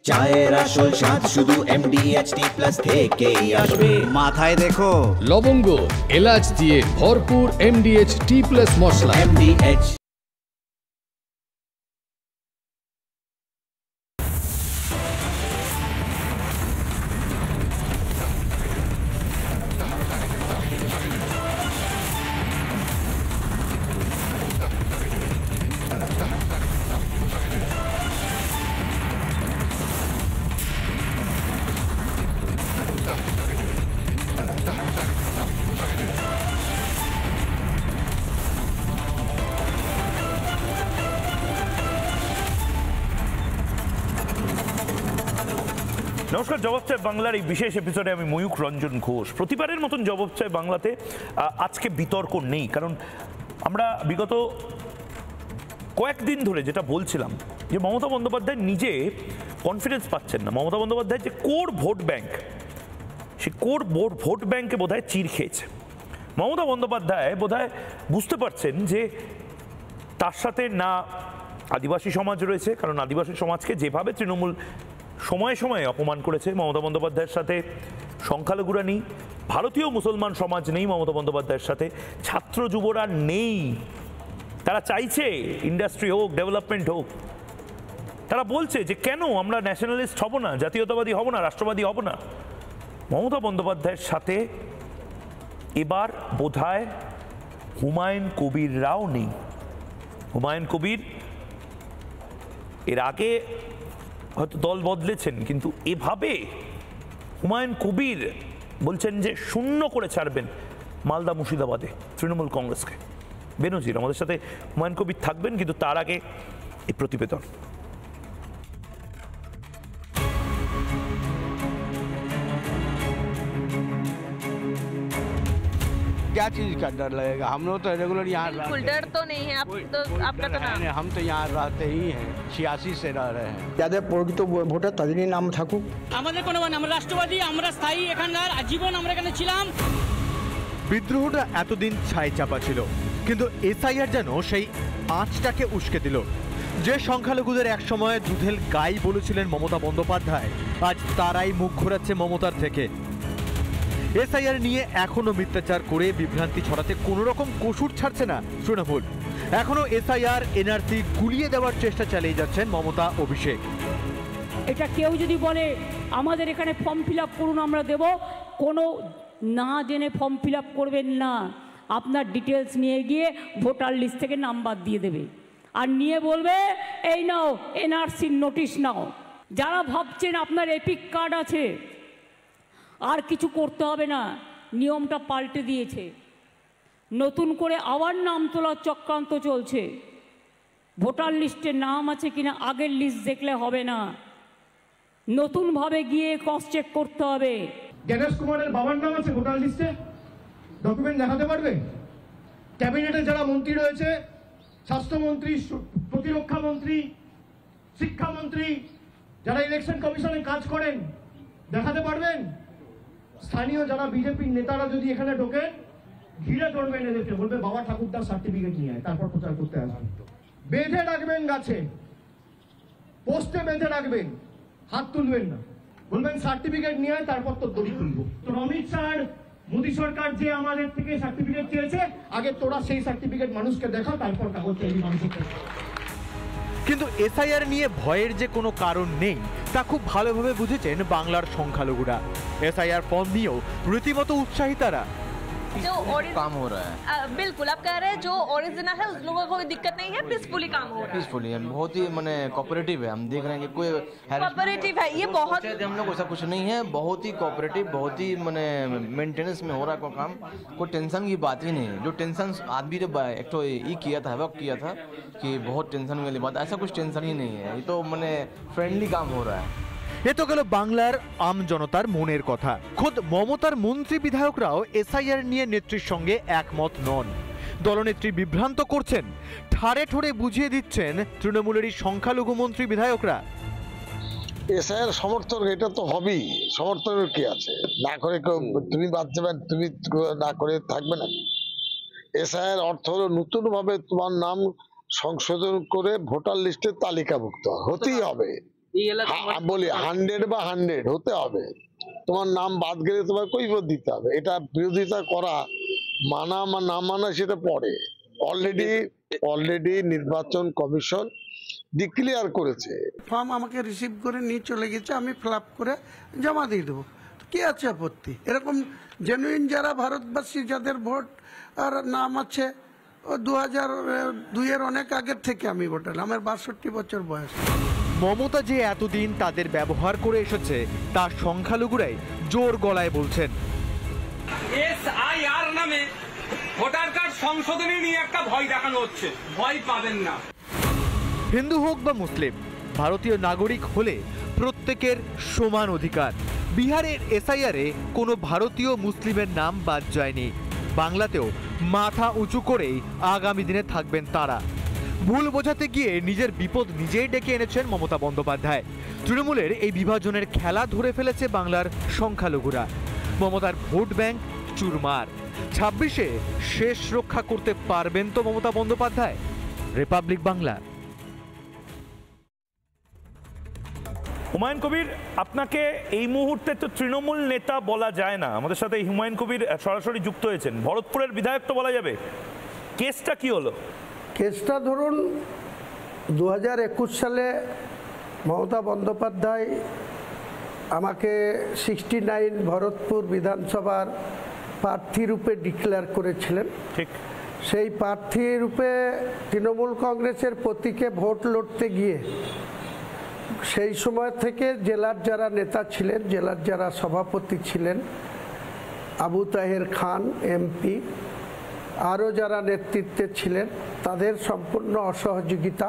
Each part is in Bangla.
চায়ের আসল স্বাদ শুধু MDHT+ থেকেই আসবে। মাথায় দেখো লবঙ্গ এলাচ দিয়ে ভরপুর MDHT+ মশলা। MDH নমস্কার, জবাব চাই বাংলার এই বিশেষ এপিসোডে আমি ময়ূক রঞ্জন ঘোষ। প্রতিবারের মতন জবাব চাই বাংলাতে আজকে বিতর্ক নেই, কারণ আমরা বিগত কয়েকদিন ধরে যেটা বলছিলাম যে মমতা বন্দ্যোপাধ্যায় নিজে কনফিডেন্স পাচ্ছেন না। মমতা বন্দ্যোপাধ্যায় যে কোর ভোট ব্যাংক, সে কোর ভোট ব্যাংকে বোধহয় চির খেয়েছে। মমতা বন্দ্যোপাধ্যায় বোধহয় বুঝতে পারছেন যে তার সাথে না আদিবাসী সমাজ রয়েছে, কারণ আদিবাসী সমাজকে যেভাবে তৃণমূল সময়ে সময়ে অপমান করেছে, মমতা বন্দ্যোপাধ্যায়ের সাথে সংখ্যালঘুরা নেই, ভারতীয় মুসলমান সমাজ নেই মমতা বন্দ্যোপাধ্যায়ের সাথে, ছাত্র যুবরা নেই। তারা চাইছে ইন্ডাস্ট্রি হোক, ডেভেলপমেন্ট হোক। তারা বলছে যে কেন আমরা ন্যাশনালিস্ট হব না, জাতীয়তাবাদী হব না, রাষ্ট্রবাদী হব না। মমতা বন্দ্যোপাধ্যায়ের সাথে এবার বোধহয় হুমায়ুন কবিররাও নেই। হুমায়ুন কবির এর আগে হয়তো দল বদলেছেন, কিন্তু এভাবে হুমায়ুন কবির বলছেন যে শূন্য করে ছাড়বেন মালদা মুর্শিদাবাদে তৃণমূল কংগ্রেসকে। বেনজির আমাদের সাথে হুমায়ুন কবির থাকবেন, কিন্তু তার আগে এই প্রতিবেদন। क्या चीज का डर लगेगा? हम लोग तो रेगुलर यहाँ बिल्कुल डर तो नहीं है। आप तो आपका तो नाम, हम तो यहाँ रहते ही हैं, 86 से रह रहे हैं। যাদের প্রকৃত ভোটার তাদেরই নাম থাকুক। আমাদের কোনো আমরা রাষ্ট্রবাদী, আমরা স্থায়ী এখানকার, আজীবন আমরা এখানে ছিলাম। বিদ্রোহটা এতদিন ছাই চাপা ছিল, কিন্তু এসআইআর যেন সেই আঁচটাকে উস্কে দিল। যে সংখ্যালঘুদের একসময় দুধেল গাই বলেছিলেন মমতা বন্দ্যোপাধ্যায়, আজ তারাই মুখ ঘোরাচ্ছে মমতার থেকে। এসআইআর নিয়ে এখনো মিথ্যাচার করে বিভ্রান্তি ছড়াতে কোনো রকম কসুর ছাড়ছে না তৃণমূল। এখনো এসআইআর এনআরসি গুলিয়ে দেওয়ার চেষ্টা চালিয়ে যাচ্ছেন মমতা অভিষেক। এটা কেউ যদি বলে আমাদের এখানে ফর্ম ফিল আপ করুন আমরা দেব, কোনো না জেনে ফর্ম ফিল আপ করবেন না। আপনার ডিটেলস নিয়ে গিয়ে ভোটার লিস্ট থেকে নাম্বার দিয়ে দেবে, আর নিয়ে বলবে এই নাও এনআরসির নোটিশ নাও। যারা ভাবছেন আপনার এপিক কার্ড আছে আর কিছু করতে হবে না, নিয়মটা পাল্টে দিয়েছে। নতুন করে আবার নাম তোলার চক্রান্ত চলছে। ভোটার লিস্টে নাম আছে কিনা আগের লিস্ট দেখলে হবে না, নতুনভাবে গিয়ে ক্রস চেক করতে হবে। গণেশ কুমারের বাবার নাম আছে ভোটার লিস্টে, ডকুমেন্ট দেখাতে পারবে? ক্যাবিনেটে যারা মন্ত্রী রয়েছে, স্বাস্থ্যমন্ত্রী, প্রতিরক্ষা মন্ত্রী, শিক্ষামন্ত্রী, যারা ইলেকশন কমিশনে কাজ করেন, দেখাতে পারবেন? স্থানীয় যারা বিজেপির নেতারা যদি এখানে ঢোকেন, ঘিরে ধরবেন এদেরকে, বলবে বাবা ঠাকুরদার সার্টিফিকেট নিয়ে আয়, তারপর প্রচার করতে আসবেন। বেঁধে রাখবেন গাছে, পোস্টে বেঁধে রাখবেন, হাত তুলবেন না, বলবেন সার্টিফিকেট নিয়ে আয়, তারপর তো দড়ি তুলবো। তো অমিত শাহ, মোদী সরকার যে আমাদের থেকে সার্টিফিকেট চেয়েছে, আগে তোরা সেই সার্টিফিকেট মানুষকে দেখা, তারপর কাগজ তৈরি মানুষকে। কিন্তু এসআইআর নিয়ে ভয়ের যে কোনো কারণ নেই তা খুব ভালোভাবে বুঝেছেন বাংলার সংখ্যালঘুরা। এসআইআর ফর্ম নিয়েও রীতিমতো উৎসাহী তারা। जो काम हो रहा है बिल्कुल आप कह रहे हैं, जो ओरिजिनल है उस लोगों को कोई दिक्कत नहीं है, पीसफुली काम हो रहा है। पीसफुली बहुत ही मैंने कोऑपरेटिव है, हम देख रहे हैं कि कोई कोऑपरेटिव है, ये बहुत हम लोग ऐसा कुछ नहीं है, बहुत ही कोऑपरेटिव, बहुत ही मैंने मेंटेनेंस में हो रहा है कोई काम, कोई टेंशन की बात ही नहीं है। जो टेंशन आदमी ने एक तो ये किया था, वक्त किया था कि बहुत टेंशन वाली बात, ऐसा कुछ टेंशन ही नहीं है। ये तो मैंने फ्रेंडली काम हो रहा है। এ তো গেল বাংলার আম জনতার মনের কথা। খোদ মমতার মন্ত্রী বিধায়করাও এসআইআর নিয়ে নেত্রীর সঙ্গে একমত নন। দলনেত্রী বিভ্রান্ত করছেন, ঠাড়ে ঠোড়ে বুঝিয়ে দিচ্ছেন তৃণমূলেরই সংখ্যালঘু মন্ত্রী বিধায়করা। এসআইআর সমর্থন এটা তো হবেই, সমর্থনের কি আছে? না করে তুমি বাদ যাবেন, তুমি না করে থাকবে না। এসআইআর অর্থ হলো নতুন ভাবে তোমার নাম সংশোধন করে ভোটার লিস্টে তালিকাভুক্ত হতেই হবে। বলি 100 বা 100 হতে হবে, তোমার নাম বাদ গেলে তোমার কৈফিয়ত দিতে হবে। এটা বিরোধিতা করা মানা বা না মানা সেটা পরে। অলরেডি নির্বাচন কমিশন ডিক্লেয়ার করেছে। ফর্ম আমাকে রিসিভ করে নিয়ে চলে গেছে, আমি ফিল আপ করে জমা দিয়ে দেবো, কি আছে আপত্তি? এরকম জেনুইন যারা ভারতবাসী যাদের ভোট আর নাম আছে, 2002-এর অনেক আগের থেকে আমি ভোটার, আমার 62 বছর বয়স। মমতা যে এতদিন তাদের ব্যবহার করে এসেছে তা সংখ্যালঘুরাই জোর গলায় বলছেন। SIR নামে ভোটার কার্ড সংশোধনী নিয়ে একটা ভয় দেখানো হচ্ছে, ভয় পাবেন না। হিন্দু হোক বা মুসলিম, ভারতীয় নাগরিক হলে প্রত্যেকের সমান অধিকার। বিহারের এসআইআরে কোনো ভারতীয় মুসলিমের নাম বাদ যায়নি। বাংলাতেও মাথা উঁচু করেই আগামী দিনে থাকবেন তারা। ভুল বোঝাতে গিয়ে নিজের বিপদ নিজেই ডেকে এনেছেন মমতা বন্দ্যোপাধ্যায়। তৃণমূলের এই বিভাজনের খেলা ধরে ফেলেছে বাংলার সংখ্যালঘুরা। মমতার ভোট ব্যাংক চুরমার। 26-এ শেষ রক্ষা করতে পারবেন তো মমতা বন্দ্যোপাধ্যায়? রিপাবলিক বাংলা। হুমায়ুন কবির, আপনাকে এই মুহূর্তে তো তৃণমূল নেতা বলা যায় না, আমাদের সাথে হুমায়ুন কবির সরাসরি যুক্ত হয়েছেন, ভরতপুরের বিধায়ক তো বলা যাবে। কেসটা কি হলো? কেসটা ধরুন 2021 সালে মমতা বন্দ্যোপাধ্যায় আমাকে 69 ভরতপুর বিধানসভার প্রার্থী রূপে ডিক্লেয়ার করেছিলেন। ঠিক সেই প্রার্থী রূপে তৃণমূল কংগ্রেসের প্রতীকে ভোট লড়তে গিয়ে সেই সময় থেকে জেলার যারা নেতা ছিলেন, জেলার যারা সভাপতি ছিলেন, আবু তাহের খান এমপি, আরও যারা নেতৃত্বে ছিলেন, তাদের সম্পূর্ণ অসহযোগিতা,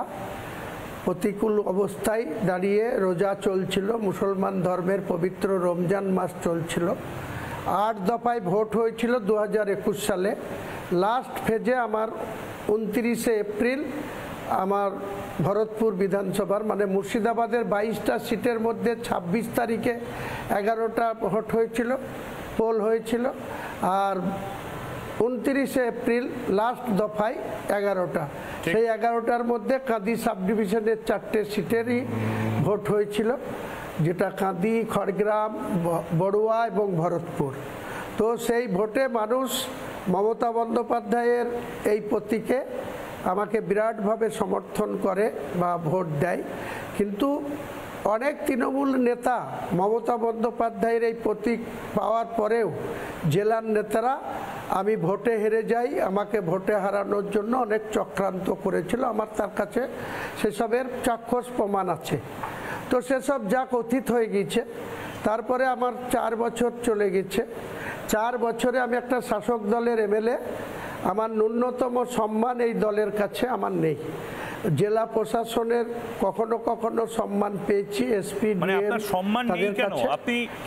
প্রতিকূল অবস্থায় দাঁড়িয়ে রোজা চলছিল, মুসলমান ধর্মের পবিত্র রমজান মাস চলছিল। 8 দফায় ভোট হয়েছিল 2021 সালে। লাস্ট ফেজে আমার 29শে এপ্রিল আমার ভরতপুর বিধানসভার মানে মুর্শিদাবাদের 22টা সিটের মধ্যে 26 তারিখে 11টা ভোট হয়েছিল, পোল হয়েছিল। আর 29শে এপ্রিল লাস্ট দফায় 11টা, সেই 11টার মধ্যে কাঁদি সাব ডিভিশনের 4টে সিটেরই ভোট হয়েছিল, যেটা কাঁদি, খড়গ্রাম, বড়ুয়া এবং ভরতপুর। তো সেই ভোটে মানুষ মমতা বন্দ্যোপাধ্যায়ের এই প্রতীকে আমাকে বিরাটভাবে সমর্থন করে বা ভোট দেয়। কিন্তু অনেক তৃণমূল নেতা মমতা বন্দ্যোপাধ্যায়ের এই প্রতীক পাওয়ার পরেও জেলার নেতারা আমি ভোটে হেরে যাই, আমাকে ভোটে হারানোর জন্য অনেক চক্রান্ত করেছিল। আমার তার কাছে সেসবের চাক্ষুষ প্রমাণ আছে। তো সেসব যা কথিত হয়ে গিয়েছে, তারপরে আমার 4 বছর চলে গেছে। 4 বছরে আমি একটা শাসক দলের এমএলএ, আমার ন্যূনতম সম্মান এই দলের কাছে আমার নেই। জেলা প্রশাসনের কখনো কখনো সম্মান পেয়েছি, এসপি, তাদের কাছে,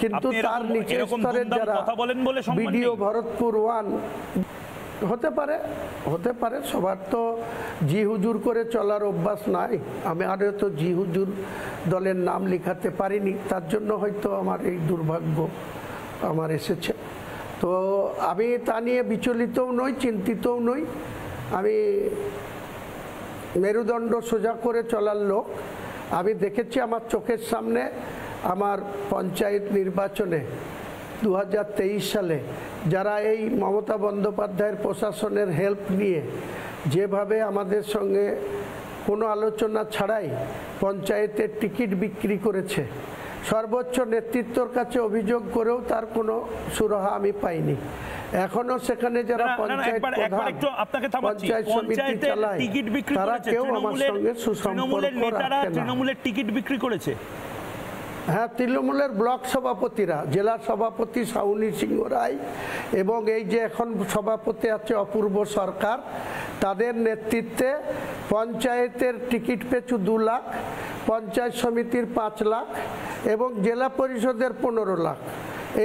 কিন্তু তার নিচের স্তরের যারা বিডিও ভরতপুর 1 হতে পারে সবার তো জি হুজুর করে চলার অভ্যাস নাই। আমি আরও তো জি হুজুর দলের নাম লিখাতে পারিনি, তার জন্য হয়তো আমার এই দুর্ভাগ্য আমার এসেছে। তো আমি তা নিয়ে বিচলিতও নই, চিন্তিতও নই। আমি মেরুদণ্ড সোজা করে চলার লোক। আমি দেখেছি আমার চোখের সামনে আমার পঞ্চায়েত নির্বাচনে 2023 সালে যারা এই মমতা বন্দ্যোপাধ্যায়ের প্রশাসনের হেল্প নিয়ে যেভাবে আমাদের সঙ্গে কোনো আলোচনা ছাড়াই পঞ্চায়েতের টিকিট বিক্রি করেছে, সর্বোচ্চ নেতৃত্বর কাছে অভিযোগ করেও তার কোনো সুরাহা আমি পাইনি। এখনো সেখানে যারা পঞ্চায়েত প্রধান, পঞ্চায়েত সমিতি চালায়, তারা কেউ আমার সঙ্গে সুসম্পর্ক রাখে না। তৃণমূলের টিকিট বিক্রি করেছে? হ্যাঁ, তৃণমূলের ব্লক সভাপতিরা, জেলা সভাপতি শাউনি সিংহ রায় এবং এই যে এখন সভাপতি আছে অপূর্ব সরকার, তাদের নেতৃত্বে পঞ্চায়েতের টিকিট পেছু 2 লাখ, পঞ্চায়েত সমিতির 5 লাখ এবং জেলা পরিষদের 15 লাখ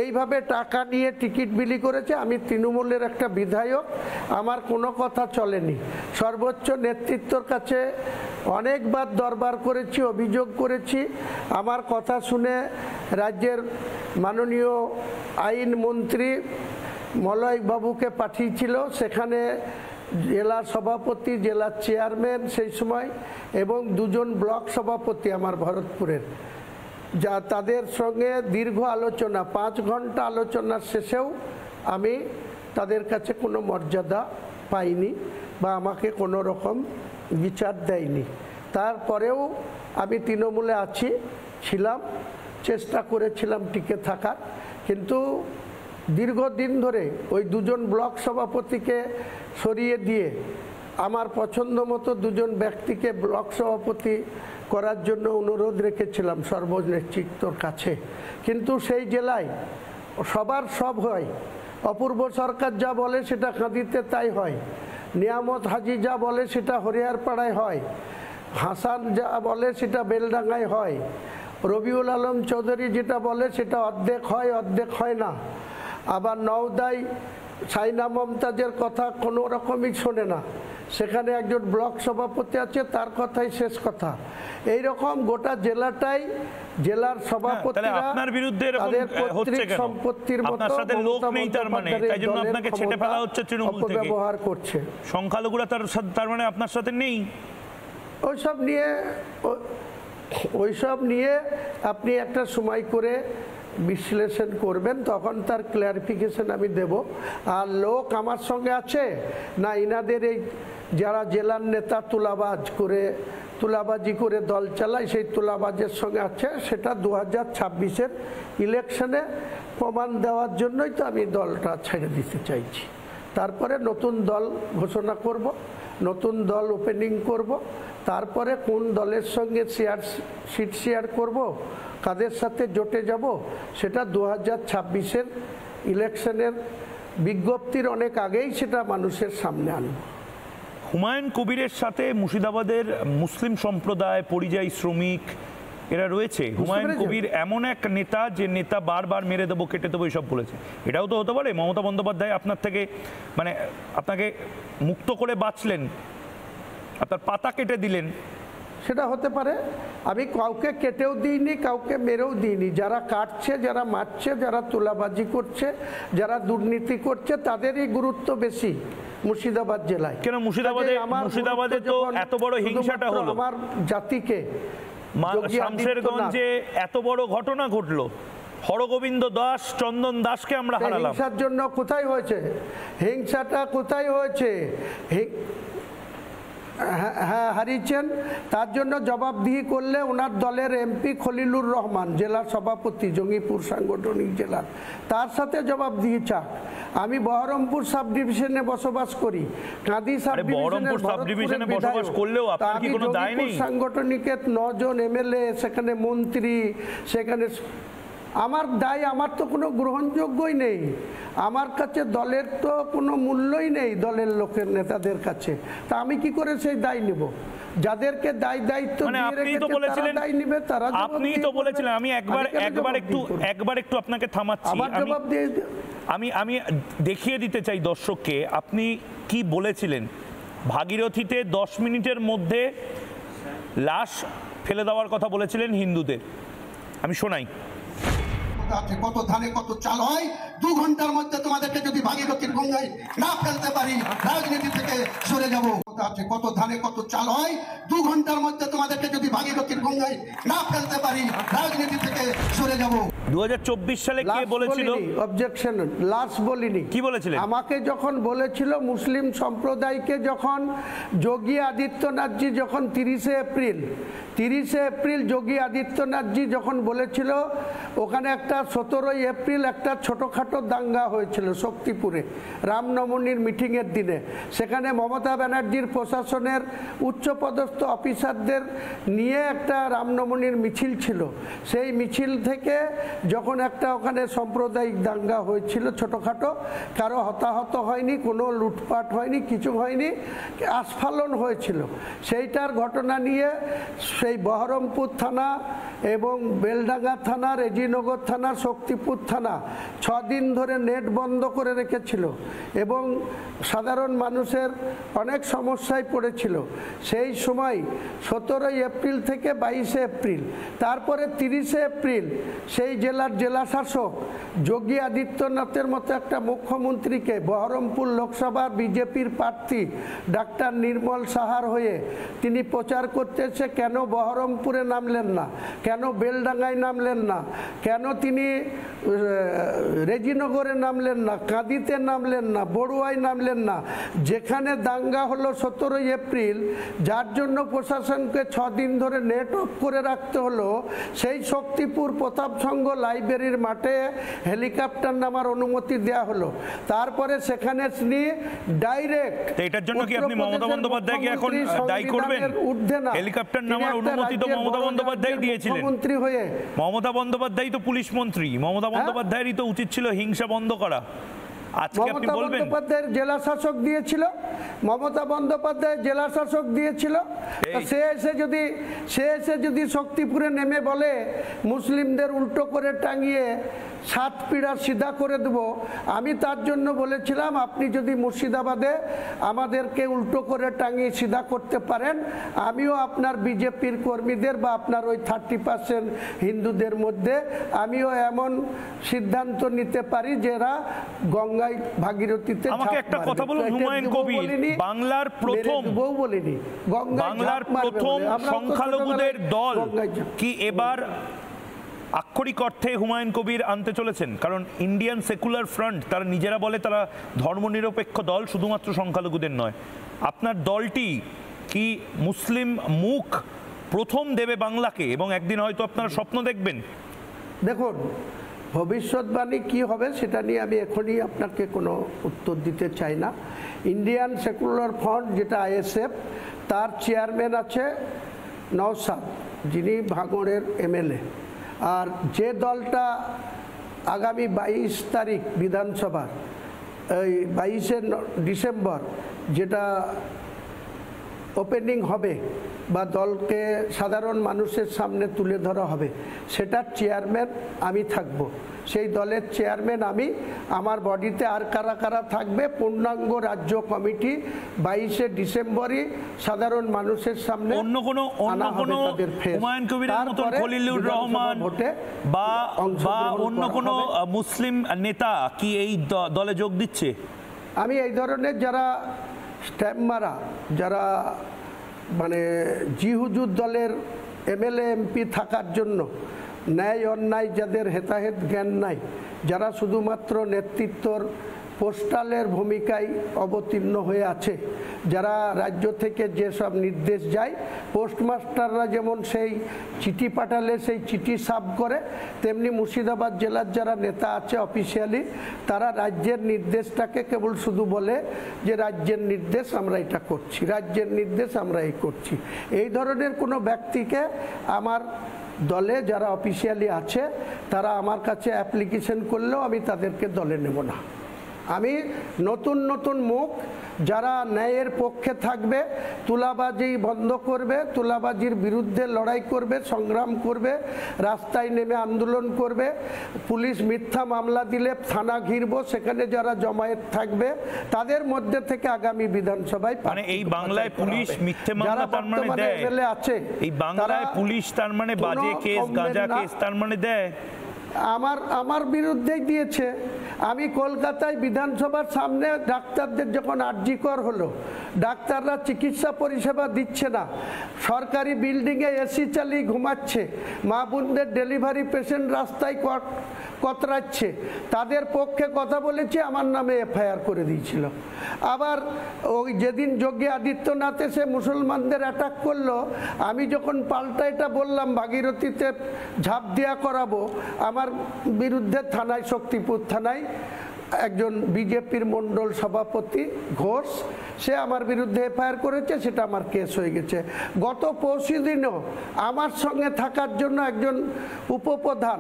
এইভাবে টাকা নিয়ে টিকিট বিলি করেছে। আমি তৃণমূলের একটা বিধায়ক, আমার কোনো কথা চলেনি। সর্বোচ্চ নেতৃত্বর কাছে অনেকবার দরবার করেছি, অভিযোগ করেছি। আমার কথা শুনে রাজ্যের মাননীয় আইন মন্ত্রী মলয় বাবুকে পাঠিয়েছিল, সেখানে জেলা সভাপতি, জেলার চেয়ারম্যান সেই সময়, এবং 2 জন ব্লক সভাপতি আমার ভরতপুরের, যা তাদের সঙ্গে দীর্ঘ আলোচনা, 5 ঘন্টা আলোচনার শেষেও আমি তাদের কাছে কোনো মর্যাদা পাইনি বা আমাকে কোনো রকম বিচার দেয়নি। তারপরেও আমি তৃণমূলে ছিলাম, চেষ্টা করেছিলাম টিকে থাকার, কিন্তু দীর্ঘদিন ধরে ওই 2 জন ব্লক সভাপতিকে সরিয়ে দিয়ে আমার পছন্দ মতো 2 জন ব্যক্তিকে ব্লক সভাপতি করার জন্য অনুরোধ রেখেছিলাম সর্বনেতৃত্বর কাছে। কিন্তু সেই জেলায় সবার সব হয়, অপূর্ব সরকার যা বলে সেটা কাঁদিতে তাই হয়, নিয়ামত হাজি যা বলে সেটা হরিয়ারপাড়ায় হয়, হাসান যা বলে সেটা বেলডাঙ্গায় হয়, রবিউল আলম চৌধুরী যেটা বলে সেটা অর্ধেক হয় না, আবার নওদায় সাইনা মমতাজের কথা কোনো রকমই শোনে না, সেখানে একজন ব্লক সভাপতি আছে, তার কথাই শেষ কথা। এই রকম গোটা জেলাটাই জেলার সভাপতিরা আপনার বিরুদ্ধে তাদের পৈতৃক সম্পত্তির মতো আপনার সাথে লোক নেই, তার মানে তাই জন্য আপনাকে ছেটে ফেলা হচ্ছে তৃণমূল থেকে, ব্যবহার করছে সংখ্যালঘুরা, তার মানে আপনার সাথে নেই। ওইসব নিয়ে আপনি একটা সময় করে বিশ্লেষণ করবেন, তখন তার ক্লারিফিকেশন আমি দেব। আর লোক আমার সঙ্গে আছে না, ইনাদের এই যারা জেলার নেতা তুলাবাজি করে দল চালায়, সেই তুলাবাজের সঙ্গে আছে, সেটা 2026-এর ইলেকশনে প্রমাণ দেওয়ার জন্যই তো আমি দলটা ছেড়ে দিতে চাইছি। তারপরে নতুন দল ঘোষণা করব, নতুন দল ওপেনিং করব, তারপরে কোন দলের সঙ্গে সিট শেয়ার করব, কাদের সাথে জোটে যাব, সেটা 2026-এর ইলেকশনের বিজ্ঞপ্তির অনেক আগেই সেটা মানুষের সামনে আনব। হুমায়ুন কবিরের সাথে মুর্শিদাবাদের মুসলিম সম্প্রদায়, পরিযায়ী শ্রমিক এরা রয়েছে। হুমায়ুন কবির এমন এক নেতা যে নেতা বারবার মেরে দেবো, কেটে দেবো এইসব বলেছে। এটাও তো হতে পারে মমতা বন্দ্যোপাধ্যায় আপনার থেকে আপনাকে মুক্ত করে বাঁচলেন, আপনার পাতা কেটে দিলেন, সেটা হতে পারে। আমি কাউকে কেটেও দিইনি, কাউকে মেরেও দিইনি। যারা কাটছে, যারা মারছে, যারা তুলাবাজি করছে, যারা দুর্নীতি করছে, তাদেরই গুরুত্ব বেশি মুর্শিদাবাদ জেলায়। কেন মুর্শিদাবাদে তো এত বড় হিংসাটা হলো, আমার জাতিকে শামশেরগঞ্জে এত বড় ঘটনা ঘটলো, হরগোবিন্দ দাস, চন্দন দাসকে আমরা হারালাম। হিংসার জন্য কোথায় হয়েছে? হিংসাটা কোথায় হয়েছে? হ্যাঁ, হারিয়েছেন। তার জন্য জবাবদিহি করলে ওনার দলের এমপি খলিলুর রহমান, জেলা সভাপতি জঙ্গিপুর সাংগঠনিক জেলার, তার সাথে জবাবদিহি চাক। আমি বহরমপুর সাব ডিভিশনে বসবাস করি, কাঁদি সাব ডিভিশনে বসবাস করলেও আপনার কি কোনো দায় নেই? সাংগঠনিকের 9 জন এমএলএ, সেখানে মন্ত্রী, সেখানে আমার দায়, আমার তো কোনো গ্রহণযোগ্যই নেই। আমার কাছে দলের তো কোনো মূল্যই নেই, দলের লোকের নেতাদের কাছে। তা আমি কি করে সেই দায় নেব? যাদেরকে দায়িত্ব দায় নিবে তারা। আপনিই তো বলেছিলেন, আমি একবার একটু আপনাকে থামাচ্ছি, আমি দেখিয়ে দিতে চাই দর্শককে আপনি কি বলেছিলেন। ভাগীরথীতে 10 মিনিটের মধ্যে লাশ ফেলে দেওয়ার কথা বলেছিলেন হিন্দুদের, আমি শোনাই। কত ধানে কত চাল হয়, 2 ঘন্টার মধ্যে তোমাদেরকে যদি ভাগীরথীর গঙ্গায় না ফেলতে পারি, রাজনীতি থেকে সরে যাব। কত ধানে কত চাল হয়, 2 ঘন্টার মধ্যে তোমাদেরকে যদি ভাগীরথীর গঙ্গায় না ফেলতে পারি, রাজনীতি থেকে সরে যাব। 2024 সালে কে বলেছিল? অবজেকশন, লাস্ট বলিনি। কি বলেছিলেন? আমাকে যখন বলেছিল মুসলিম সম্প্রদায়কে, যখন যোগী আদিত্যনাথজি যখন 30শে এপ্রিল যোগী আদিত্যনাথজি যখন বলেছিল, ওখানে একটা 17ই এপ্রিল একটা ছোটোখাটো দাঙ্গা হয়েছিল শক্তিপুরে রামনবমীর মিটিংয়ের দিনে। সেখানে মমতা ব্যানার্জির প্রশাসনের উচ্চপদস্থ অফিসারদের নিয়ে একটা রামনবমীর মিছিল ছিল। সেই মিছিল থেকে যখন একটা ওখানে সাম্প্রদায়িক দাঙ্গা হয়েছিল ছোটোখাটো, কারো হতাহত হয়নি, কোনো লুটপাট হয়নি, কিছু হয়নি, আস্ফালন হয়েছিল। সেইটার ঘটনা নিয়ে সেই বহরমপুর থানা এবং বেলডাঙ্গা থানা, রেজিনগর থানা, শক্তিপুর থানা 6 দিন ধরে নেট বন্ধ করে রেখেছিল এবং সাধারণ মানুষের অনেক সমস্যায় পড়েছিল। সেই সময় 17ই এপ্রিল থেকে 22শে এপ্রিল, তারপরে 30শে এপ্রিল সেই জেলার জেলা শাসক যোগী আদিত্যনাথের মতো একটা মুখ্যমন্ত্রীকে বহরমপুর লোকসভার বিজেপির প্রার্থী ডাক্তার নির্মল সাহার হয়ে তিনি প্রচার করতে এসে কেন বহরমপুরে নামলেন না, কেন বেলডাঙ্গায় নামলেন না, কেন তিনি রেজিনগরে নামলেন না, কাঁদিতে নামলেন না, বড়ুয়ায় নামলেন না, যেখানে দাঙ্গা হলো 17 এপ্রিল, যার জন্য প্রশাসনকে 6 দিন ধরে নেট অফ করে রাখতে হলো, সেই শক্তিপুর প্রতাপ সংঘ লাইব্রেরির মাঠে হেলিকপ্টার নামার অনুমতি দেওয়া হলো। তারপরে সেখানে তিনি ডাইরেক্ট, এটার জন্য কি আপনি মমতা বন্দ্যোপাধ্যায়কে এখন দায়ী করবেন? হেলিকপ্টার নামার অনুমতি তো মমতা বন্দ্যোপাধ্যায় দিয়েছিলেন মুখ্যমন্ত্রী হয়ে। মমতা বন্দ্যোপাধ্যায় তো পুলিশ মন্ত্রী, মমতা বন্দ্যোপাধ্যায়েরই তো উচিত ছিল হিংসা বন্ধ করা। মমতা বন্দ্যোপাধ্যায়ের জেলা শাসক দিয়েছিল, মমতা বন্দ্যোপাধ্যায় জেলা শাসক দিয়েছিল। সে এসে যদি শক্তিপুরে নেমে বলে মুসলিমদের উল্টো করে টাঙিয়ে 7 পিঁড়া সিধা করে দেব, আমি তার জন্য বলেছিলাম আপনি যদি মুর্শিদাবাদে আমাদেরকে উল্টো করে টাঙিয়ে সিধা করতে পারেন, আমিও আপনার বিজেপির কর্মীদের বা আপনার ওই 30% হিন্দুদের মধ্যে আমিও এমন সিদ্ধান্ত নিতে পারি যারা গঙ্গায় ভাগীরথীতে। আমাকে একটা কথা বলুন, হুমায়ুন কবির বাংলার প্রথম সংখ্যালঘুদের দল কি এবার আক্ষরিক অর্থে হুমায়ুন কবির আনতে চলেছেন? কারণ ইন্ডিয়ান সেকুলার ফ্রন্ট তারা নিজেরা বলে তারা ধর্মনিরপেক্ষ দল, শুধুমাত্র সংখ্যালঘুদের নয়। আপনার দলটি কি মুসলিম মুখ প্রথম দেবে বাংলাকে, এবং একদিন হয়তো আপনারা স্বপ্ন দেখবেন? দেখুন, ভবিষ্যৎবাণী কি হবে সেটা নিয়ে আমি এখনই আপনাকে কোনো উত্তর দিতে চাই না। ইন্ডিয়ান সেকুলার ফ্রন্ট যেটা ISF, তার চেয়ারম্যান আছে নওশাদ, যিনি ভাঙড়ের MLA। আর যে দলটা আগামী 22 তারিখ বিধানসভার, এই 22শে ডিসেম্বর যেটা ওপেনিং হবে বা দলকে সাধারণ মানুষের সামনে তুলে ধরা হবে, সেটার চেয়ারম্যান আমি থাকব। সেই দলের চেয়ারম্যান আমি। আমার বডিতে আর কারা কারা থাকবে, পূর্ণাঙ্গ রাজ্য কমিটি 22শে ডিসেম্বরই সাধারণ মানুষের সামনে অন্য কোনো হুমায়ুন কবিরের মতন খলিলুর রহমান বা অন্য কোনো মুসলিম নেতা কি এই দলে যোগ দিচ্ছে? আমি এই ধরনের যারা স্ট্যাম্প মারা, যারা মানে জি হুজুর দলের MLA MP থাকার জন্য ন্যায় অন্যায় যাদের হেতাহেত জ্ঞান নাই, যারা শুধুমাত্র নেতৃত্বর পোস্টালের ভূমিকায় অবতীর্ণ হয়ে আছে, যারা রাজ্য থেকে যেসব নির্দেশ যায়, পোস্টমাস্টাররা যেমন সেই চিঠি পাঠালে সেই চিঠি সাব করে, তেমনি মুর্শিদাবাদ জেলার যারা নেতা আছে অফিসিয়ালি, তারা রাজ্যের নির্দেশটাকে কেবল শুধু বলে যে রাজ্যের নির্দেশ আমরা এটা করছি, রাজ্যের নির্দেশ আমরা এই করছি। এই ধরনের কোনো ব্যক্তিকে আমার দলে যারা অফিসিয়ালি আছে তারা আমার কাছে অ্যাপ্লিকেশন করলেও আমি তাদেরকে দলে নেব না। আমি নতুন নতুন মুখ যারা ন্যায়ের পক্ষে থাকবে, তুলাবাজি বন্ধ করবে, তুলাবাজির বিরুদ্ধে লড়াই করবে, সংগ্রাম করবে, রাস্তায় নেমে আন্দোলন করবে, পুলিশ মিথ্যা মামলা দিলে থানা ঘিরবো, সেখানে যারা জমায়েত থাকবে, তাদের মধ্যে থেকে আগামী বিধানসভায় মানে এই বাংলায় পুলিশ মিথ্যে মামলা তার মানে দেয় আছে, এই বাংলায় পুলিশ তার মানে বাজে কেস, গাঁজা কেস তার মানে দেয়। আমার বিরুদ্ধেই দিয়েছে। আমি কলকাতায় বিধানসভার সামনে ডাক্তারদের যখন আরজিকর হলো, ডাক্তাররা চিকিৎসা পরিষেবা দিচ্ছে না, সরকারি বিল্ডিংয়ে এসি চালিয়ে ঘুমাচ্ছে, মা বোনদের ডেলিভারি পেশেন্ট রাস্তায় কতরাচ্ছে, তাদের পক্ষে কথা বলেছে, আমার নামে FIR করে দিয়েছিল। আবার ওই যেদিন যোগী আদিত্যনাথ এসে মুসলমানদের অ্যাটাক করলো, আমি যখন পাল্টা এটা বললাম ভাগীরথীতে ঝাঁপ দেওয়া করাবো, আমার বিরুদ্ধে থানায়, শক্তিপুর থানায় একজন বিজেপির মণ্ডল সভাপতি ঘোষ, সে আমার বিরুদ্ধে FIR করেছে, সেটা আমার কেস হয়ে গেছে। গত পরশু দিনও আমার সঙ্গে থাকার জন্য একজন উপপ্রধান,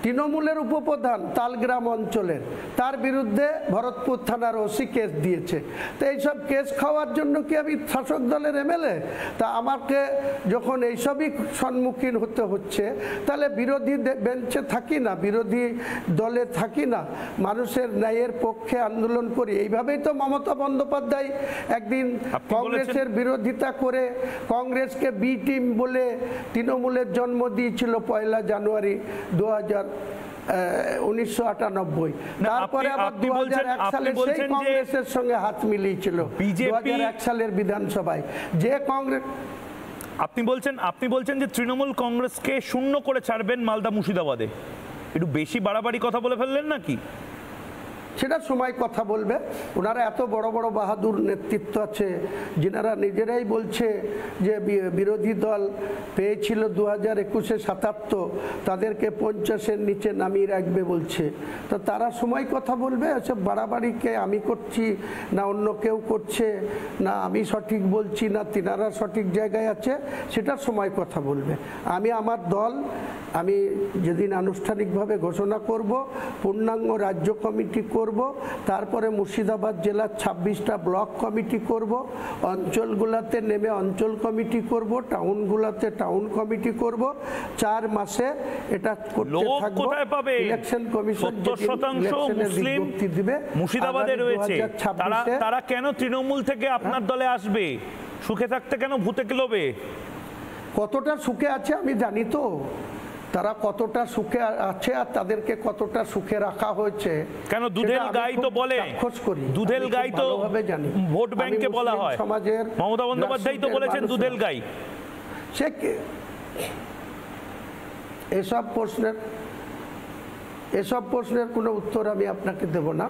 তৃণমূলের উপপ্রধান তালগ্রাম অঞ্চলের, তার বিরুদ্ধে ভরতপুর থানার OC কেস দিয়েছে। তো এইসব কেস খাওয়ার জন্য কি আমি শাসক দলের MLA? তা আমাকে যখন এইসবই সম্মুখীন হতে হচ্ছে, তাহলে বিরোধী বেঞ্চে থাকি না, বিরোধী দলে থাকি না, মানুষের ন্যায়ের পক্ষে আন্দোলন করি। এইভাবেই তো মমতা বন্দ্যোপাধ্যায় একদিন কংগ্রেসের বিরোধিতা করে কংগ্রেসকে বি টিম বলে তৃণমূলের জন্ম দিয়েছিল 1 জানুয়ারি 1998। তারপরে আবার 2001 সালে সেই কংগ্রেসের সঙ্গে হাত মিলিয়েছিল 2001 সালের বিধানসভায় যে কংগ্রেস। আপনি বলছেন যে তৃণমূল কংগ্রেসকে শূন্য করে ছাড়বেন মালদা মুর্শিদাবাদে, একটু বেশি বাড়াবাড়ি কথা বলে ফেললেন নাকি? সেটা সময় কথা বলবে। ওনারা এত বড় বড় বাহাদুর নেতৃত্ব আছে যিনারা নিজেরাই বলছে যে বিরোধী দল পেয়েছিল 2021-এ 77, তাদেরকে 50-এর নিচে নামিয়ে রাখবে বলছে। তো তারা সময় কথা বলবে। এসব বাড়াবাড়িকে আমি করছি না অন্য কেউ করছে, না আমি সঠিক বলছি না তিনারা সঠিক জায়গায় আছে, সেটা সময় কথা বলবে। আমি আমার দল আমি যেদিন আনুষ্ঠানিকভাবে ঘোষণা করব, পূর্ণাঙ্গ রাজ্য কমিটি করব, তারপরে মুর্শিদাবাদ জেলার 26টা ব্লক কমিটি করব, অঞ্চলগুলোতে নেমে অঞ্চল কমিটি করব, টাউনগুলোতে টাউন কমিটি করব। 4 মাসে এটা করতে থাকব। ইলেকশন কমিশন 70% মুসলিম মুর্শিদাবাদে রয়েছে, তারা কেন তৃণমূল থেকে আপনার দলে আসবে? সুখে থাকতে কেন ভূতে লোভে? কতটা সুখে আছে আমি জানি তো, তারা কতটা সুখে আছে আর তাদেরকে কতটা সুখে রাখা হয়েছে। কেন দুধেল গাই তো বলে, দুধেল গাই তো ভোট ব্যাংকে বলা হয়, সমাজের মমতা বন্দ্যোপাধ্যায় তো বলেছেন দুধেল গাই। সে এসব প্রশ্নের কোনো উত্তর আমি আপনাকে দেব না।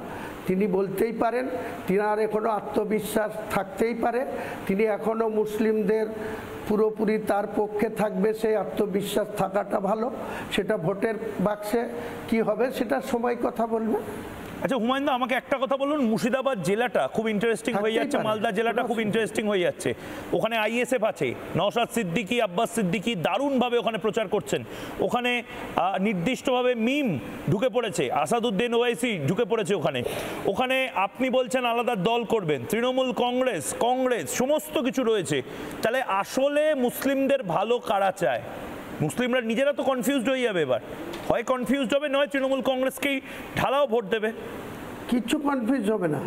তিনি বলতেই পারেন, তিনার এখনো আত্মবিশ্বাস থাকতেই পারে, তিনি এখনো মুসলিমদের পুরোপুরি তার পক্ষে থাকবে, সেই আত্মবিশ্বাস থাকাটা ভালো। সেটা ভোটের বাক্সে কি হবে সেটা সময় কথা বলবে। আচ্ছা হুমায়ুন দা, আমাকে একটা কথা বলুন, মুর্শিদাবাদ জেলাটা খুব ইন্টারেস্টিং হয়ে যাচ্ছে, মালদা জেলাটা খুব ইন্টারেস্টিং হয়ে যাচ্ছে। ওখানে আইএসএফ আছে, নওশাদ সিদ্দিকী, আব্বাস সিদ্দিকী দারুণভাবে ওখানে প্রচার করছেন। ওখানে নির্দিষ্টভাবে মিম ঢুকে পড়েছে, আসাদুদ্দিন ওয়াইসি ঢুকে পড়েছে ওখানে। ওখানে আপনি বলছেন আলাদা দল করবেন, তৃণমূল কংগ্রেস সমস্ত কিছু রয়েছে। তাহলে আসলে মুসলিমদের ভালো কারা চায়? মুসলিমরা নিজেরা তো কনফিউজড হয়ে যাবে এবার, হয় কনফিউজড হবে নয় তৃণমূল কংগ্রেসকেই ঢালাও ভোট দেবে। কিচ্ছু কনফিউজ হবে না,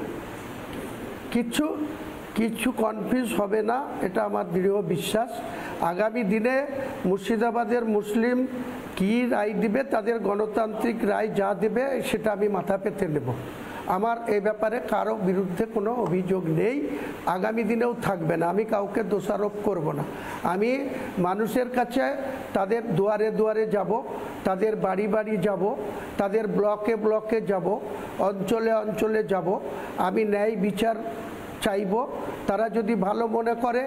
কিছু কনফিউজ হবে না, এটা আমার দৃঢ় বিশ্বাস। আগামী দিনে মুর্শিদাবাদের মুসলিম কি রায় দিবে, তাদের গণতান্ত্রিক রায় যা দেবে সেটা আমি মাথা পেতে নেব। আমার এই ব্যাপারে কারো বিরুদ্ধে কোনো অভিযোগ নেই, আগামী দিনেও থাকবে না। আমি কাউকে দোষারোপ করব না। আমি মানুষের কাছে তাদের দুয়ারে দুয়ারে যাব, তাদের বাড়ি বাড়ি যাব, তাদের ব্লকে ব্লকে যাব, অঞ্চলে অঞ্চলে যাব। আমি ন্যায় বিচার চাইব। তারা যদি ভালো মনে করে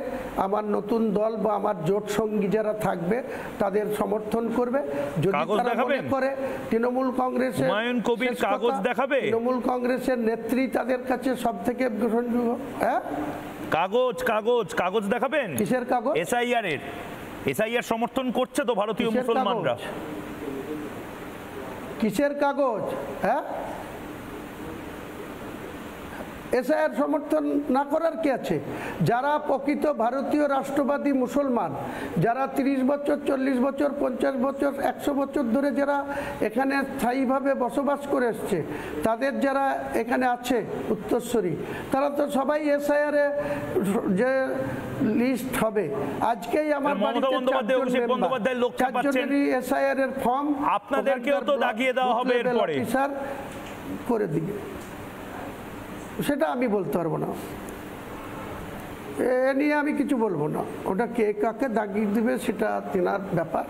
আমার নতুন দল বা আমার জোট সঙ্গী যারা থাকবে তাদের সমর্থন করবে। যদি তারা মনে করে তৃণমূল কংগ্রেসের তৃণমূল কংগ্রেসের নেত্রী তাদের কাছে সব থেকে গ্রহণযোগ্য, হ্যাঁ কাগজ দেখাবেন। কিসের কাগজ? এসআইআর সমর্থন করছে তো ভারতীয় মুসলমানরা। কিসের কাগজ? হ্যাঁ, এসআইআর সমর্থন না করার কি আছে? যারা প্রকৃত ভারতীয় রাষ্ট্রবাদী মুসলমান, যারা 30 বছর 40 বছর 50 বছর 100 বছর ধরে যারা এখানে স্থায়ীভাবে বসবাস করে এসছে, তাদের যারা এখানে আছে উত্তরসূরি, তারা তো সবাই এসআইআরে যে লিস্ট হবে। আজকেই আমার বাড়িতে 4 জনেরই এসআইআর এর ফর্ম আপনাদেরকেও তো দাগিয়ে দেওয়া হবে এরপরে করে দিবে। সেটা আমি বলতে পারবো না, এ নিয়ে আমি কিছু বলবো না। ওটা কে কাকে দাগিয়ে দিবে সেটা তিনার ব্যাপার,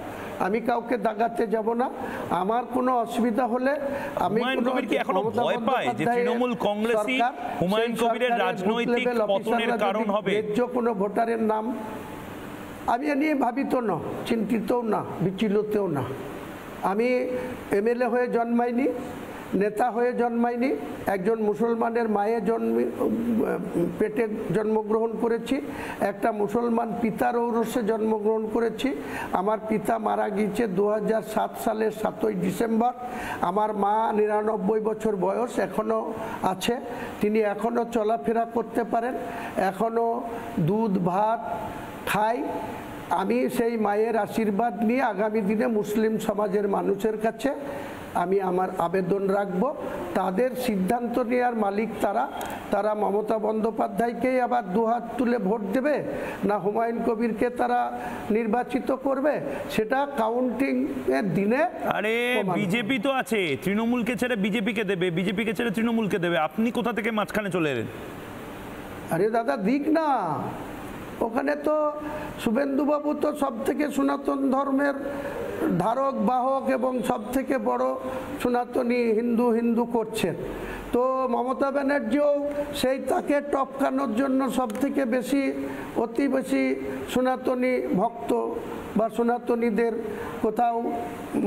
আমি কাউকে দাগাতে যাব না। আমার কোনো অসুবিধা হলে আমি কোনো ভোটারের নাম আমি এ নিয়ে ভাবিত না, চিন্তিতও না, বিচলিতও না। আমি এমএলএ হয়ে জন্মাইনি, নেতা হয়ে জন্মাইনি, একজন মুসলমানের মায়ের পেটে জন্মগ্রহণ করেছি, একটা মুসলমান পিতার ঔরসে জন্মগ্রহণ করেছি। আমার পিতা মারা গিয়েছে 2007 সালের 7ই ডিসেম্বর। আমার মা 99 বছর বয়স এখনও আছে, তিনি এখনও চলাফেরা করতে পারেন, এখনও দুধ ভাত খাই। আমি সেই মায়ের আশীর্বাদ নিয়ে আগামী দিনে মুসলিম সমাজের মানুষের কাছে আমি আমার আবেদন রাখব। তাদের সিদ্ধান্ত নেওয়ার মালিক তারা, তারা মমতা বন্দ্যোপাধ্যায়কেই আবার দুহাত তুলে ভোট দেবে, না হুমায়ুন কবিরকে তারা নির্বাচিত করবে, সেটা কাউন্টিং এর দিনে। আরে বিজেপি তো আছে, তৃণমূলকে ছেড়ে বিজেপিকে দেবে, বিজেপিকে ছেড়ে তৃণমূলকে দেবে, আপনি কোথা থেকে মাঝখানে চলে এলেন? আরে দাদা দিক না, ওখানে তো শুভেন্দুবাবু তো সব থেকে সনাতন ধর্মের ধারক বাহক এবং সব থেকে বড় সনাতনী হিন্দু করছেন। তো মমতা ব্যানার্জিও সেই তাকে টপকানোর জন্য সব থেকে অতি বেশি সনাতনী ভক্ত বা সনাতনীদের কোথাও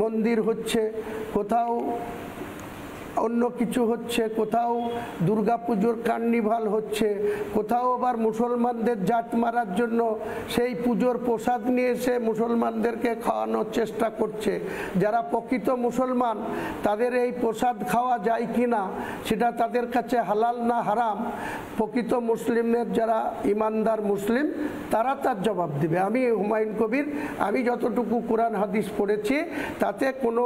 মন্দির হচ্ছে, কোথাও অন্য কিছু হচ্ছে, কোথাও দুর্গাপুজোর কার্নিভাল হচ্ছে, কোথাও আবার মুসলমানদের জাত মারার জন্য সেই পুজোর প্রসাদ নিয়ে এসে মুসলমানদেরকে খাওয়ানোর চেষ্টা করছে। যারা প্রকৃত মুসলমান তাদের এই প্রসাদ খাওয়া যায় কি না সেটা তাদের কাছে হালাল না হারাম, প্রকৃত মুসলিমের যারা ইমানদার মুসলিম তারা তার জবাব দিবে। আমি হুমায়ুন কবির, আমি যতটুকু কোরআন হাদিস পড়েছি তাতে কোনো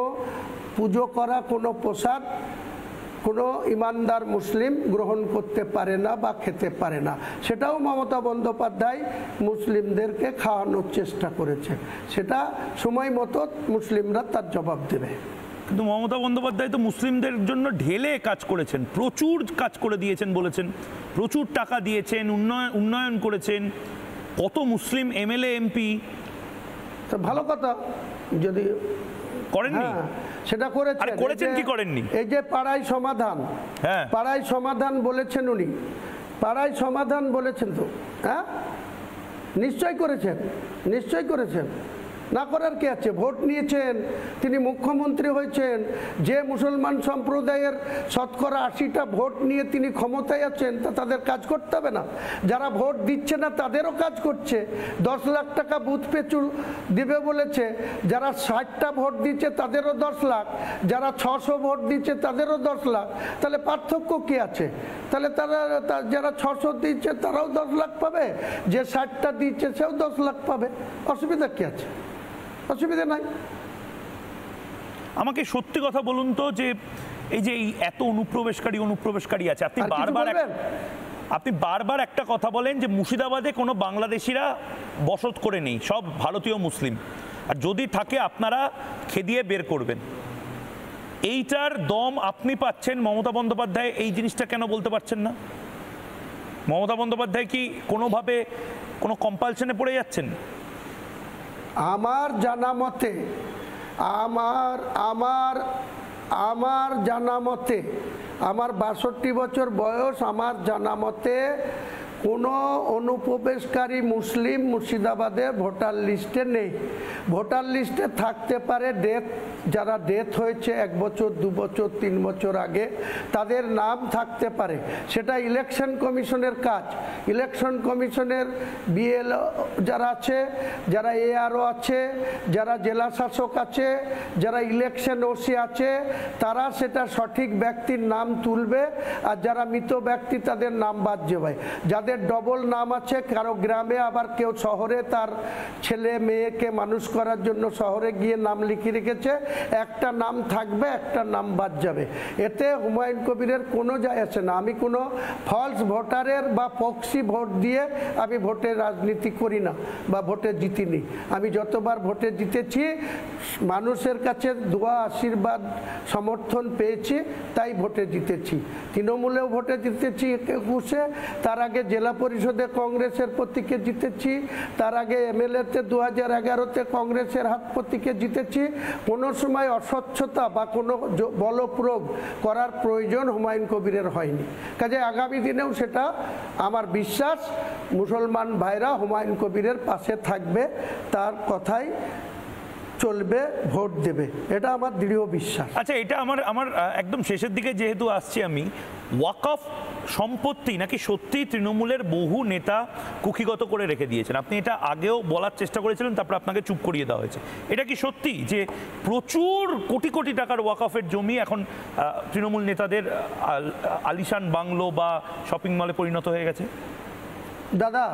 পুজো করা কোনো প্রসাদ কোনো ইমানদার মুসলিম গ্রহণ করতে পারে না বা খেতে পারে না। সেটাও মমতা বন্দ্যোপাধ্যায় মুসলিমদেরকে খাওয়ানোর চেষ্টা করেছে, সেটা সময় মতো মুসলিমরা তার জবাব দেবে। কিন্তু মমতা বন্দ্যোপাধ্যায় তো মুসলিমদের জন্য ঢেলে কাজ করেছেন, প্রচুর কাজ করে দিয়েছেন বলেছেন, প্রচুর টাকা দিয়েছেন, উন্নয়ন করেছেন, কত মুসলিম এমএলএ এমপি। তো ভালো কথা, যদি করেননি সেটা করেছেন কি করেননি? এই যে পাড়ায় সমাধান, হ্যাঁ পাড়ায় সমাধান বলেছেন উনি, পাড়ায় সমাধান বলেছেন তো, হ্যাঁ নিশ্চয় করেছেন, না করার কি আছে? ভোট নিয়েছেন, তিনি মুখ্যমন্ত্রী হয়েছেন, যে মুসলমান সম্প্রদায়ের শতকরা 80টা ভোট নিয়ে তিনি ক্ষমতায় আছেন, তা তাদের কাজ করতে হবে না? যারা ভোট দিচ্ছে না তাদেরও কাজ করছে, 10 লাখ টাকা বুথ পিছু দিবে বলেছে, যারা 60টা ভোট দিচ্ছে তাদেরও 10 লাখ, যারা 600 ভোট দিচ্ছে তাদেরও 10 লাখ। তাহলে পার্থক্য কি আছে? তাহলে তারা যারা 600 দিচ্ছে তারাও 10 লাখ পাবে, যে 60টা দিচ্ছে সেও 10 লাখ পাবে, অসুবিধা কি আছে? অসুবিধা নাই। আমাকে সত্যি কথা বলুন তো, যে এই যে এত অনুপ্রবেশকারী আছে, আপনি বারবার একটা কথা বলেন যে মুর্শিদাবাদে কোনো বাংলাদেশিরা বসত করে নেই, সব ভারতীয় মুসলিম, আর যদি থাকে আপনারা খেদিয়ে বের করবেন। এইটার দম আপনি পাচ্ছেন, মমতা বন্দ্যোপাধ্যায় এই জিনিসটা কেন বলতে পারছেন না? মমতা বন্দ্যোপাধ্যায় কি কোনোভাবে কোনো কম্পালশনে পড়ে যাচ্ছেন? আমার জানা মতে, আমার জানা মতে, আমার 62 বছর বয়স, আমার জানা মতে কোনো অনুপ্রবেশকারী মুসলিম মুর্শিদাবাদে ভোটার লিস্টে নেই। ভোটার লিস্টে থাকতে পারে যারা ডেথ হয়েছে 1 বছর 2 বছর 3 বছর আগে, তাদের নাম থাকতে পারে, সেটা ইলেকশন কমিশনের কাজ। ইলেকশন কমিশনের বিএলও যারা আছে, যারা এআরও আছে, যারা জেলা শাসক আছে, যারা ইলেকশন ওসি আছে, তারা সেটা সঠিক ব্যক্তির নাম তুলবে, আর যারা মৃত ব্যক্তি তাদের নাম বাদ যাবে। যাদের ডবল নাম আছে, কারো গ্রামে আবার কেউ শহরে তার ছেলে মেয়েকে মানুষ করার জন্য শহরে গিয়ে নাম লিখে রেখেছে, একটা নাম থাকবে, একটা নাম বাদ যাবে। এতে হুমায়ুন কবিরের কোনো যায় আসে না। আমি কোনো ফলস ভোটারের বা প্রক্সি ভোট দিয়ে আমি ভোটের রাজনীতি করি না বা ভোটে জিতিনি। আমি যতবার ভোটে জিতেছি মানুষের কাছে দোয়া আশীর্বাদ সমর্থন পেয়েছি, তাই ভোটে জিতেছি। তৃণমূলেও ভোটে জিতেছি 21-এ, তার আগে জেলা পরিষদে কংগ্রেসের প্রতীকে জিতেছি, তার আগে এমএলএতে 2011-তে কংগ্রেসের হাত প্রতীকে জিতেছি। কোনো সময় অস্বচ্ছতা বা কোনো বলপ্রয়োগ করার প্রয়োজন হুমায়ুন কবিরের হয়নি। কাজে আগামী দিনেও সেটা আমার বিশ্বাস, মুসলমান ভাইরা হুমায়ুন কবিরের পাশে থাকবে, তার কথাই চলবে, ভোট দেবে, এটা আমার দৃঢ় বিশ্বাস। আচ্ছা, এটা আমার একদম শেষের দিকে যেহেতু আসছি আমি, ওয়াকফ সম্পত্তি নাকি সত্যি তৃণমূলের বহু নেতা কুক্ষিগত করে রেখে দিয়েছেন? আপনি এটা আগেও বলার চেষ্টা করেছিলেন, তারপর আপনাকে চুপ করিয়ে দেওয়া হয়েছে। এটা কি সত্যি যে প্রচুর কোটি কোটি টাকার ওয়াকফের জমি এখন তৃণমূল নেতাদের আলিশান বাংলো বা শপিং মলে পরিণত হয়ে গেছে? দাদা,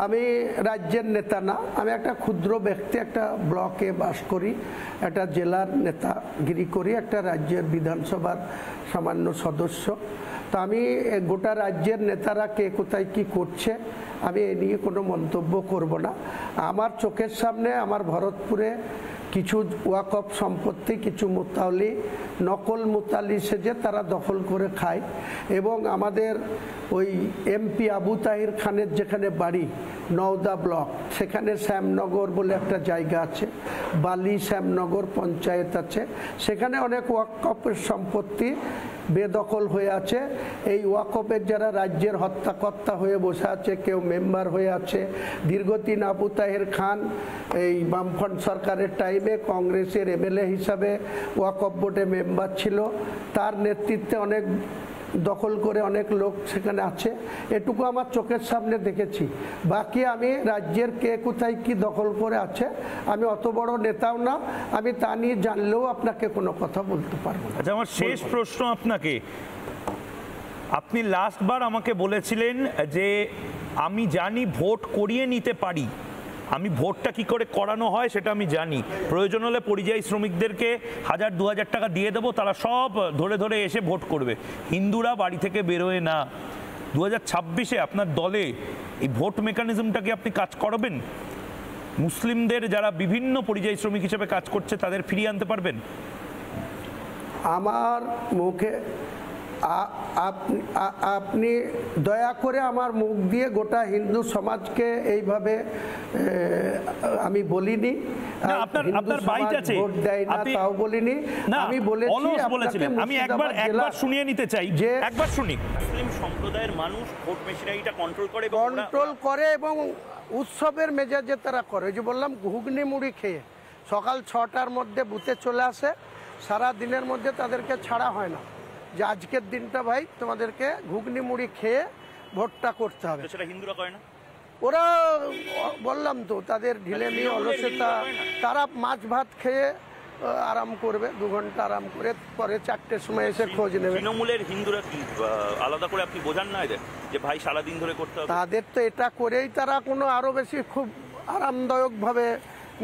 আমি রাজ্যের নেতা না, আমি একটা ক্ষুদ্র ব্যক্তি, একটা ব্লকে বাস করি, একটা জেলার নেতাগিরি করি, একটা রাজ্যের বিধানসভার সামান্য সদস্য। তো আমি গোটা রাজ্যের নেতারা কে কোথায় কি করছে আমি এ নিয়ে কোনো মন্তব্য করব না। আমার চোখের সামনে আমার ভরতপুরে কিছু ওয়াকফ সম্পত্তি কিছু মুতালি নকল মুতালি সেজে তারা দখল করে খায় এবং আমাদের ওই এমপি আবু তাহির খানের যেখানে বাড়ি নওদা ব্লক সেখানে শ্যামনগর বলে একটা জায়গা আছে, বালি শ্যামনগর পঞ্চায়েত আছে, সেখানে অনেক ওয়াকফের সম্পত্তি বেদখল হয়ে আছে। এই ওয়াকফের যারা রাজ্যের হত্যাকর্তা হয়ে বসে আছে, কেউ মেম্বার হয়ে আছে। দীর্ঘদিন আবু তাহের খান এই বামফ্রন্ট সরকারের টাইমে কংগ্রেসের এমএলএ হিসাবে ওয়াকফ বোর্ডে মেম্বার ছিল, তার নেতৃত্বে অনেক দখল করে অনেক লোক সেখানে আছে, এটুকু আমার চোখের সামনে দেখেছি। বাকি আমি রাজ্যের কে কোথায় কি দখল করে আছে আমি অত বড় নেতাও না, আমি তা নিয়ে জানলেও আপনাকে কোনো কথা বলতে পারবো না। আচ্ছা, আমার শেষ প্রশ্ন আপনাকে, আপনি লাস্টবার আমাকে বলেছিলেন যে আমি জানি ভোট করিয়ে নিতে পারি, আমি ভোটটা কি করে করানো হয় সেটা আমি জানি, প্রয়োজন হলে পরিযায়ী শ্রমিকদেরকে 1000-2000 টাকা দিয়ে দেবো, তারা সব ধরে ধরে এসে ভোট করবে, হিন্দুরা বাড়ি থেকে বেরোয় না। 2026-এ আপনার দলে এই ভোট মেকানিজমটাকে আপনি কাজ করাবেন? মুসলিমদের যারা বিভিন্ন পরিযায়ী শ্রমিক হিসেবে কাজ করছে তাদের ফিরিয়ে আনতে পারবেন? আমার মুখে আপনি দয়া করে আমার মুখ দিয়ে গোটা হিন্দু সমাজকে এইভাবে আমি বলিনি, আপনার বাইট আছে ভোট দেয় না তাও বলিনি, আমি বলেছি আমি একবার শুনিয়ে নিতে চাই যে একবার শুনি। মুসলিম সম্প্রদায়ের মানুষ ভোট মেশিনারিটা কন্ট্রোল করে এবং উৎসবের মেজাজে তারা করে। যে বললাম ঘুগনি মুড়ি খেয়ে সকাল 6টার মধ্যে বুথে চলে আসে, সারা দিনের মধ্যে তাদেরকে ছাড়া হয় না যে আজকের দিনটা ভাই তোমাদেরকে ঘুগনি মুড়ি খেয়ে ভোটটা করতে হবে। সেটা হিন্দুরা করে না, ওরা বললাম তো তাদের ঢিলেমি অলসতা, তারা মাছ ভাত খেয়ে আরাম করবে, 2 ঘন্টা আরাম করে পরে 4টের সময় এসে খোঁজ নেবে। তৃণমূলের হিন্দুরা কি আলাদা করে আপনি বোঝান না এদের যে ভাই সারাদিন ধরে করতে হবে? তাদের তো এটা করেই তারা কোনো আরো বেশি খুব আরামদায়কভাবে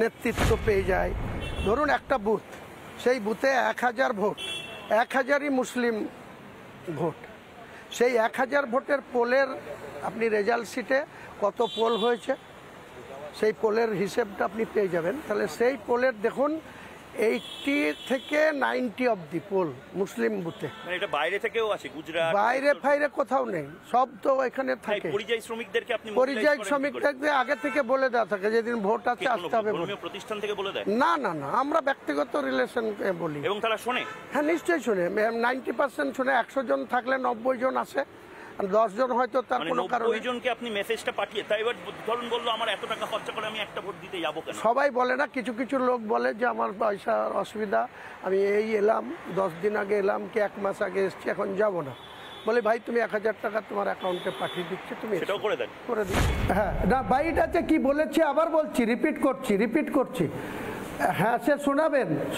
নেতৃত্ব পেয়ে যায়। ধরুন একটা বুথ, সেই বুথে 1000 ভোট, 1000ই মুসলিম ভোট, সেই 1000 ভোটের পোলের আপনি রেজাল্ট শিটে কত পোল হয়েছে সেই পোলের হিসেবটা আপনি পেয়ে যাবেন। তাহলে সেই পোলের দেখুন 80 থেকে 90 অবধি পোল মুসলিম বুথে। এটা বাইরে থেকেও আসে, গুজরাট বাইরে ফাইরে কোথাও নেই, সব তো এখানে থাকে। পরিযায়ী শ্রমিকদেরকে আপনি পরিযায়ী শ্রমিকদের আগে থেকে বলে দেওয়া থাকে যেদিন ভোট আছে আসতে হবে। প্রতিষ্ঠান থেকে বলে দেয়? না না না, আমরা ব্যক্তিগত রিলেশন বলি। এবং তারা শোনে? হ্যাঁ নিশ্চয়ই শোনে, 90% শোনে। 100 জন থাকলে 90 জন আসে, 10 জন হয়তো তার কোনো কারণে। 90 জনকে আপনি মেসেজটা পাঠিয়ে, তাই এবার ধরুন বললো আমার এত টাকা খরচা করে আমি একটা ভোট দিতে যাবো কেন? সবাই বলে না, কিছু কিছু লোক বলে যে আমার পয়সার অসুবিধা, আমি এই এলাম 10 দিন আগে এলাম কি 1 মাস আগে এসছি, এখন যাব না। বলে ভাই তুমি 1000 টাকা তোমার অ্যাকাউন্টে পাঠিয়ে দিচ্ছি, তুমি সেটাও করে দেন? করে দিই। হ্যাঁ না, বাইটাতে কি বলেছি আবার বলছি, রিপিট করছি। হ্যাঁ সে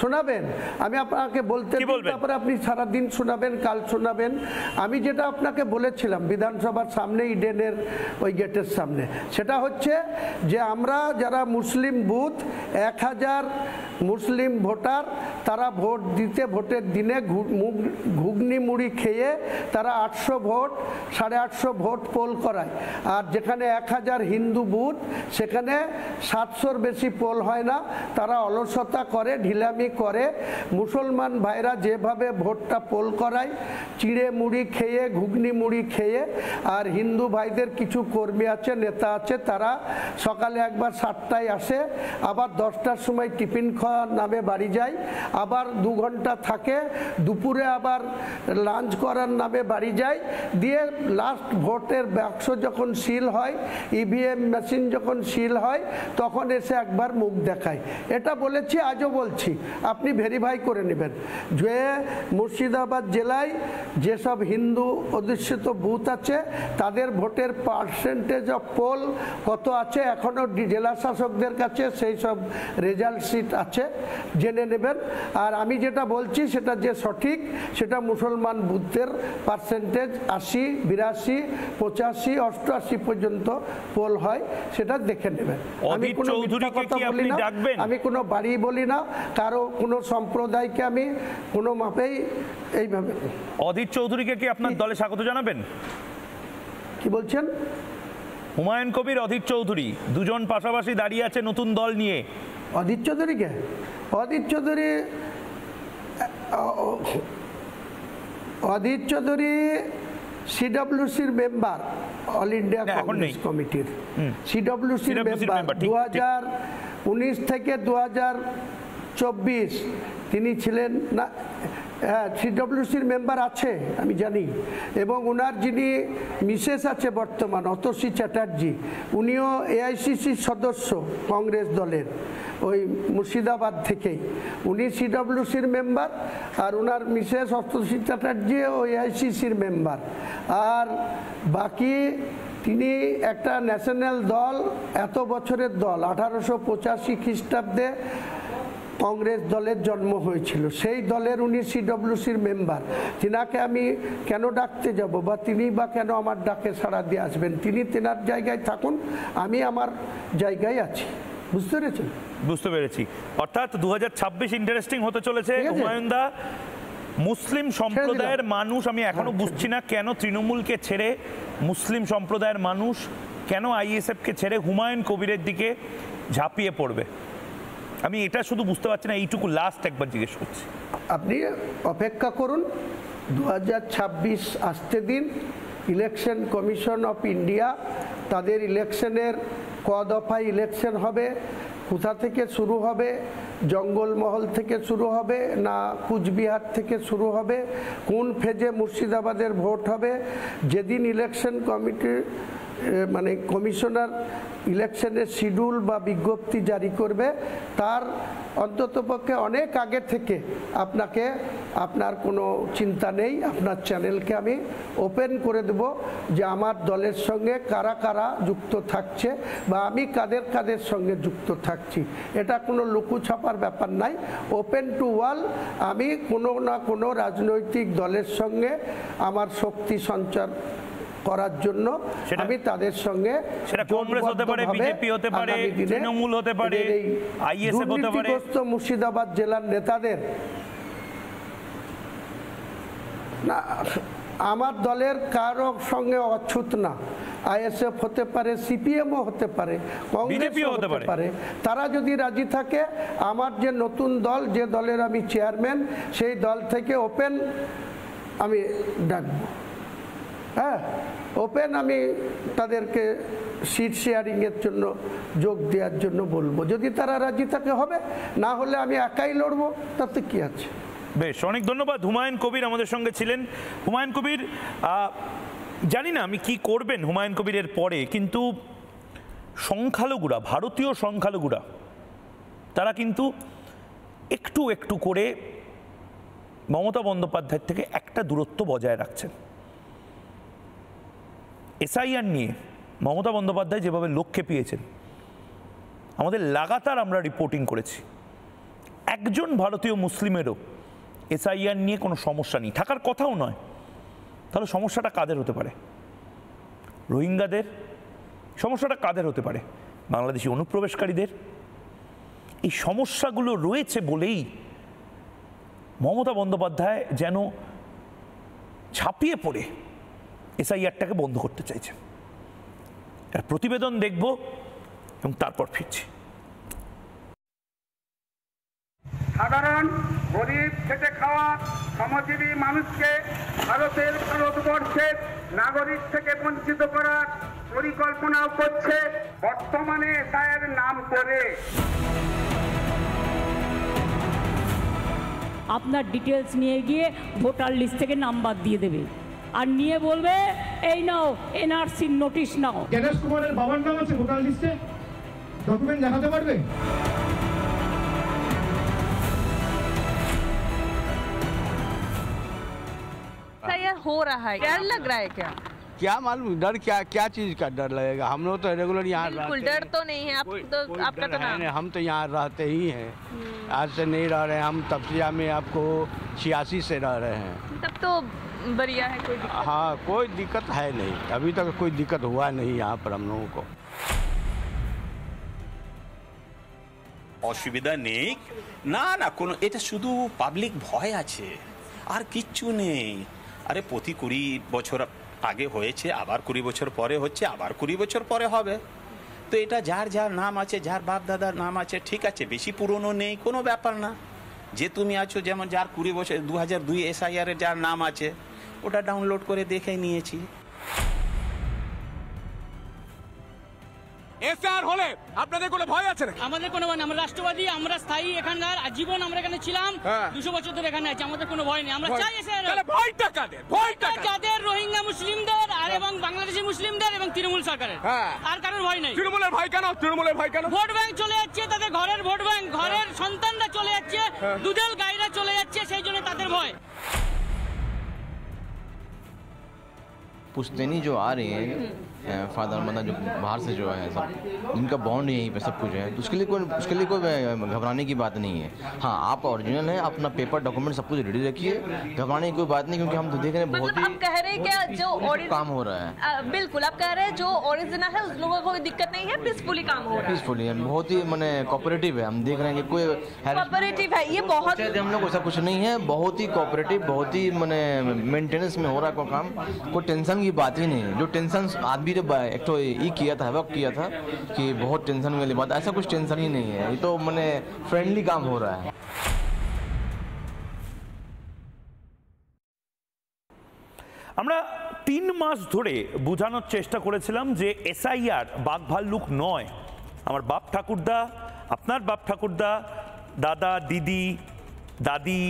শোনাবেন, আমি আপনাকে বলতে, তারপরে আপনি সারাদিন শোনাবেন, কাল শোনাবেন। আমি যেটা আপনাকে বলেছিলাম বিধানসভার সামনে ইডেনের ওই গেটের সামনে, সেটা হচ্ছে যে আমরা যারা মুসলিম বুথ 1000 মুসলিম ভোটার, তারা ভোট দিতে ভোটের দিনে ঘুগনি মুড়ি খেয়ে তারা 800 ভোট 850 ভোট পোল করায়। আর যেখানে 1000 হিন্দু বুথ সেখানে 700-র বেশি পোল হয় না, তারা অলসতা করে, ঢিলামি করে। মুসলমান ভাইরা যেভাবে ভোটটা পোল করায় চিড়ে মুড়ি খেয়ে, ঘুগনি মুড়ি খেয়ে, আর হিন্দু ভাইদের কিছু কর্মী আছে, নেতা আছে, তারা সকালে একবার 7টায় আসে, আবার 10টার সময় টিফিন খাওয়ার নামে বাড়ি যায়, আবার 2 ঘন্টা থাকে, দুপুরে আবার লাঞ্চ করার নামে বাড়ি যায়, দিয়ে লাস্ট ভোটের বাক্স যখন সিল হয়, ইভিএম মেশিন যখন সিল হয়, তখন এসে একবার মুখ দেখায়। এটা বলেছি, আজও বলছি, আপনি ভেরিফাই করে নেবেন যে মুর্শিদাবাদ জেলায় যেসব হিন্দু অধ্যুষিত বুথ আছে তাদের ভোটের পার্সেন্টেজ অফ পোল কত আছে, এখনও জেলা শাসকদের কাছে সেই সব রেজাল্ট শিট আছে, জেনে নেবেন। আর আমি যেটা বলছি সেটা যে সঠিক, সেটা মুসলমান বুথের পার্সেন্টেজ 80, 82, 85, 88 পর্যন্ত পোল হয়, সেটা দেখে নেবেন। আমি কোনো মিথ্যা কথা বলি না, আমি কোনো বাড়ি বলি না, কারো কোনো সম্প্রদায়কে আমি কোনো মাপেই এইভাবে। অধীর চৌধুরীকে কি আপনার দলে স্বাগত জানাবেন? কি বলছেন? হুমায়ুন কবির, অধীর চৌধুরী, দুজন পাশাপাশি দাঁড়িয়ে আছে নতুন দল নিয়ে। অধীর চৌধুরীকে? অধীর চৌধুরী সিডব্লিউসির মেম্বার, অল ইন্ডিয়া কংগ্রেস কমিটির সিডব্লিউসির মেম্বার। 2019 থেকে 2024 তিনি ছিলেন না। হ্যাঁ, সিডব্লিউসির মেম্বার আছে আমি জানি। এবং ওনার যিনি মিসেস আছে বর্তমান, অতসী চ্যাটার্জি, উনিও এআইসিসির সদস্য কংগ্রেস দলের, ওই মুর্শিদাবাদ থেকেই। উনি সিডব্লিউসির মেম্বার, আর ওনার মিসেস অতসী চ্যাটার্জি ও এআইসিসির মেম্বার। আর বাকি তিনি একটা ন্যাশনাল দল, এত বছরের দল, 1885 খ্রিস্টাব্দে কংগ্রেস দলের জন্ম হয়েছিল, সেই দলের উনি সিডব্লিউসির মেম্বার। তিনাকে আমি কেন ডাকতে যাব, বা তিনি বা কেন আমার ডাকে সাড়া দিয়ে আসবেন? তিনি তেনার জায়গায় থাকুন, আমি আমার জায়গায় আছি। বুঝতে পেরেছেন? বুঝতে পেরেছি। অর্থাৎ 2026 ইন্টারেস্টিং হতে চলেছে। হুমায়ুনদা, মুসলিম সম্প্রদায়ের মানুষ, আমি এখনো বুঝছি না কেন তৃণমূলকে ছেড়ে মুসলিম সম্প্রদায়ের মানুষ কেন আইএসএফকে ছেড়ে হুমায়ুন কবিরের দিকে ঝাঁপিয়ে পড়বে। আমি এটা শুধু বুঝতে পারছি না, এইটুকু লাস্ট একবার জিজ্ঞেস করছি। আপনি অপেক্ষা করুন, 2026 আসতে দিন। ইলেকশন কমিশন অফ ইন্ডিয়া তাদের ইলেকশনের দফায় ইলেকশন হবে, কোথা থেকে শুরু হবে, জঙ্গলমহল থেকে শুরু হবে না কুচবিহার থেকে শুরু হবে, কোন ফেজে মুর্শিদাবাদের ভোট হবে, যেদিন ইলেকশন কমিটির মানে কমিশনার ইলেকশনের শিডিউল বা বিজ্ঞপ্তি জারি করবে, তার অন্ততপক্ষে অনেক আগে থেকে আপনাকে, আপনার কোনো চিন্তা নেই, আপনার চ্যানেলকে আমি ওপেন করে দেব যে আমার দলের সঙ্গে কারা কারা যুক্ত থাকছে বা আমি কাদের কাদের সঙ্গে যুক্ত থাকছি। এটা কোনো লুকুছাপার ব্যাপার নাই, ওপেন টু ওয়াল। আমি কোনো না কোনো রাজনৈতিক দলের সঙ্গে আমার শক্তি সঞ্চার করার জন্য আমি তাদের সঙ্গে, সেটা কংগ্রেস হতে পারে, বিজেপি হতে পারে, তৃণমূল হতে পারে, আইএসএফ হতে পারে, মুর্শিদাবাদ জেলার নেতাদের না, আমার দলের কারো সঙ্গে অচ্ছুত না। আইএসএফ হতে পারে, সিপিএমও হতে পারে, কংগ্রেসও হতে পারে। তারা যদি রাজি থাকে, আমার যে নতুন দল, যে দলের আমি চেয়ারম্যান, সেই দল থেকে ওপেন আমি ডাকবো। হ্যাঁ, ওপেন আমি তাদেরকে সিট শেয়ারিংয়ের জন্য যোগ দেওয়ার জন্য বলবো। যদি তারা রাজি থাকে হবে, না হলে আমি একাই লড়বো, তাতে কি আছে। বেশ, অনেক ধন্যবাদ। হুমায়ুন কবির আমাদের সঙ্গে ছিলেন। হুমায়ুন কবির, জানি না আমি কি করবেন হুমায়ুন কবিরের পরে, কিন্তু সংখ্যালঘুরা, ভারতীয় সংখ্যালঘুরা, তারা কিন্তু একটু একটু করে মমতা বন্দ্যোপাধ্যায়ের থেকে একটা দূরত্ব বজায় রাখছেন। এসআইআর নিয়ে মমতা বন্দ্যোপাধ্যায় যেভাবে লোক খেপিয়েছেন, আমাদের লাগাতার আমরা রিপোর্টিং করেছি, একজন ভারতীয় মুসলিমেরও এসআইআর নিয়ে কোনো সমস্যা নেই, থাকার কথাও নয়। তাহলে সমস্যাটা কাদের হতে পারে? রোহিঙ্গাদের? সমস্যাটা কাদের হতে পারে? বাংলাদেশি অনুপ্রবেশকারীদের? এই সমস্যাগুলো রয়েছে বলেই মমতা বন্দ্যোপাধ্যায় যেন ঝাঁপিয়ে পড়ে এসআইআরটাকে বন্ধ করতে চাইছে। এর প্রতিবেদন দেখব এবং তারপর ফিরছি। সাধারণ গরিব খেটে খাওয়া শ্রমজীবী মানুষকে ভারতবর্ষের নাগরিক থেকে বঞ্চিত করার পরিকল্পনাও করছে বর্তমানে এসআইআর নাম করে। আপনার ডিটেলস নিয়ে গিয়ে ভোটার লিস্ট থেকে নাম্বার দিয়ে দেবে, আর নিয়ে বলবে এই নাও এনআরসির নোটিশ নাও। গণেশ কুমারের বাবার নাম আছে ভোটার লিস্টে, ডকুমেন্ট দেখাতে পারবে? हो रहा है, डर लग रहा है क्या? क्या मालूम डर, क्या चीज का डर लगेगा? हम लोग तो रेगुलर यहाँ बिल्कुल डर तो नहीं है, आपका तो नाम, हम तो यहाँ रहते ही हैं, आज से नहीं रह रहे हैं, हम तपसिया में आपको 86 से रह रहे हैं। तब तो बढ़िया है, कोई दिक्कत? हाँ, कोई दिक्कत है नहीं, अभी तक कोई दिक्कत हुआ नहीं यहाँ पर हम लोगों को। অসুবিধা নেই। না না, কোনো এটা শুধু পাবলিক ভয় আছে, আর কিচ্ছু নেই। আরে প্রতি 20 বছর আগে হয়েছে, আবার 20 বছর পরে হচ্ছে, আবার 20 বছর পরে হবে। তো এটা যার যার নাম আছে, যার বাপ দাদার নাম আছে, ঠিক আছে, বেশি পুরনো নেই, কোনো ব্যাপার না। যে তুমি আছো, যেমন যার 20 বছর 2002 SIR এর যার নাম আছে, ওটা ডাউনলোড করে দেখে নিয়েছি। এসআর হলে আপনাদের কোনো ভয় আছে না? আমাদের কোনো ভয় নেই, আমরা রাষ্ট্রবাদী, আমরা স্থায়ী এখানকার আজীবন, আমরা এখানে ছিলাম 200 বছর ধরে এখানে আছি, আমাদের কোনো ভয় নেই। আমরা চাই এসআর। তাহলে ভয়টা কাদের? ভয়টা যাদের রোহিঙ্গা মুসলিমদের আর এবং বাংলাদেশি মুসলিমদের এবং তৃণমূল সরকারের, আর কারোর ভয় নেই। তৃণমূলের ভয় কেন? তৃণমূলের ভয় কেন? ভোট ব্যাংক চলে যাচ্ছে, তাদের ঘরের ভোট ব্যাংক, ঘরের সন্তানরা চলে যাচ্ছে, দুধেল গাইরা চলে যাচ্ছে, সেই জন্য তাদের ভয়। पुश्तैनी जो आ रही है फादर मतलब जो बाहर से जो है सब, इनका बॉन्ड यहीं पे सब कुछ है, तो उसके लिए कोई घबराने की बात नहीं है। हाँ, आप ओरिजिनल है, अपना पेपर डॉक्यूमेंट सब कुछ रेडी रखिए, घबराने की कोई बात नहीं, क्योंकि हम तो देख रहे हैं बहुत ही आप कह रहे हैं क्या जो काम हो रहा है। बिल्कुल, आप कह रहे हैं जो ओरिजिनल है उस लोगों को कोई दिक्कत नहीं है, पीसफुली काम हो रहा है। पीसफुली है, बहुत ही मैंने कोऑपरेटिव है, हम देख रहे हैं कि कोई कोऑपरेटिव है, ये बहुत हम लोग ऐसा कुछ नहीं है, बहुत ही कोऑपरेटिव, बहुत ही मैंने मेंटेनेंस में हो रहा है कोई काम, कोई टेंशन की बात ही नहीं है। जो टेंशन आदमी ने एक तो ये किया था, वक्त किया था कि बहुत टेंशन वाली बात, ऐसा कुछ टेंशन ही नहीं है, ये तो मैंने फ्रेंडली काम हो रहा है। আমরা 3 মাস ধরে বোঝানোর চেষ্টা করেছিলাম যে SIR বাঘ ভাল্লুক নয়। আমার বাপ ঠাকুরদা, আপনার বাপ ঠাকুরদা, দাদা, দিদি, দাদি,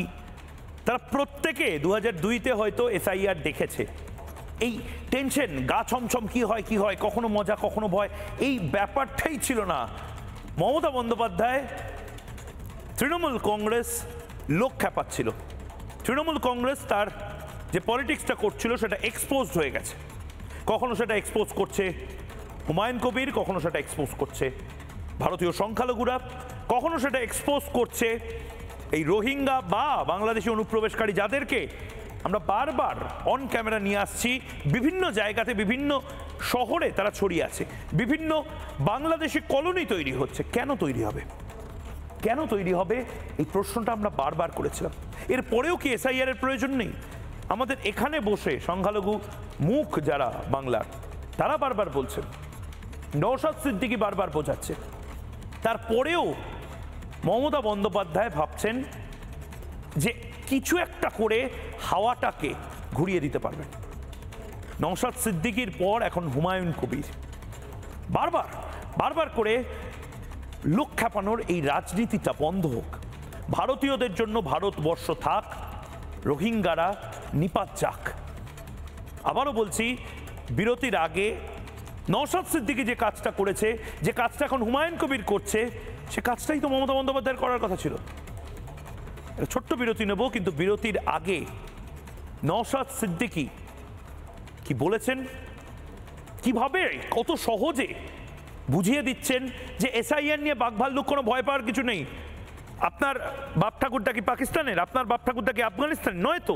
তারা প্রত্যেকে 2002-তে হয়তো SIR দেখেছে। এই টেনশন, গা ছমছম, কি হয়, কখনো মজা কখনো ভয়, এই ব্যাপারটাই ছিল না। মমতা বন্দ্যোপাধ্যায়, তৃণমূল কংগ্রেস লোক খ্যাপাচ্ছিল। তৃণমূল কংগ্রেস তার যে পলিটিক্সটা করছিল সেটা এক্সপোজড হয়ে গেছে। কখনো সেটা এক্সপোজ করছে হুমায়ুন কবির, কখনো সেটা এক্সপোজ করছে ভারতীয় সংখ্যালঘুরা, কখনো সেটা এক্সপোজ করছে এই রোহিঙ্গা বা বাংলাদেশি অনুপ্রবেশকারী, যাদেরকে আমরা বারবার অন ক্যামেরা নিয়ে আসছি। বিভিন্ন জায়গাতে, বিভিন্ন শহরে তারা ছড়িয়ে আছে, বিভিন্ন বাংলাদেশি কলোনি তৈরি হচ্ছে। কেন তৈরি হবে, কেন তৈরি হবে, এই প্রশ্নটা আমরা বারবার করেছিলাম। এরপরেও কি SIR এর প্রয়োজন নেই? আমাদের এখানে বসে সংখ্যালঘু মুখ যারা বাংলার, তারা বারবার বলছেন, নওশাদ সিদ্দিকী বারবার বোঝাচ্ছে, তারপরেও মমতা বন্দ্যোপাধ্যায় ভাবছেন যে কিছু একটা করে হাওয়াটাকে ঘুরিয়ে দিতে পারবেন। নওশাদ সিদ্দিকীর পর এখন হুমায়ুন কবির, বারবার করে লোক খ্যাপানোর এই রাজনীতিটা বন্ধ হোক। ভারতীয়দের জন্য ভারতবর্ষ থাক, রোহিঙ্গারা নিপাত যাক। আবারও বলছি, বিরতির আগে নওশাদ সিদ্দিকী যে কাজটা করেছে, যে কাজটা এখন হুমায়ুন কবির করছে, সে কাজটাই তো মমতা বন্দ্যোপাধ্যায়ের করার কথা ছিল। ছোট্ট বিরতি নেব, কিন্তু বিরতির আগে নওশাদ সিদ্দিকী কি বলেছেন, কিভাবে কত সহজে বুঝিয়ে দিচ্ছেন যে SIR নিয়ে বাঘ ভাল্লুক, কোনো ভয় পাওয়ার কিছু নেই। আপনার বাপ ঠাকুরটা কি পাকিস্তানের, আপনার বাপ ঠাকুরটা কি আফগানিস্তানের নয় তো,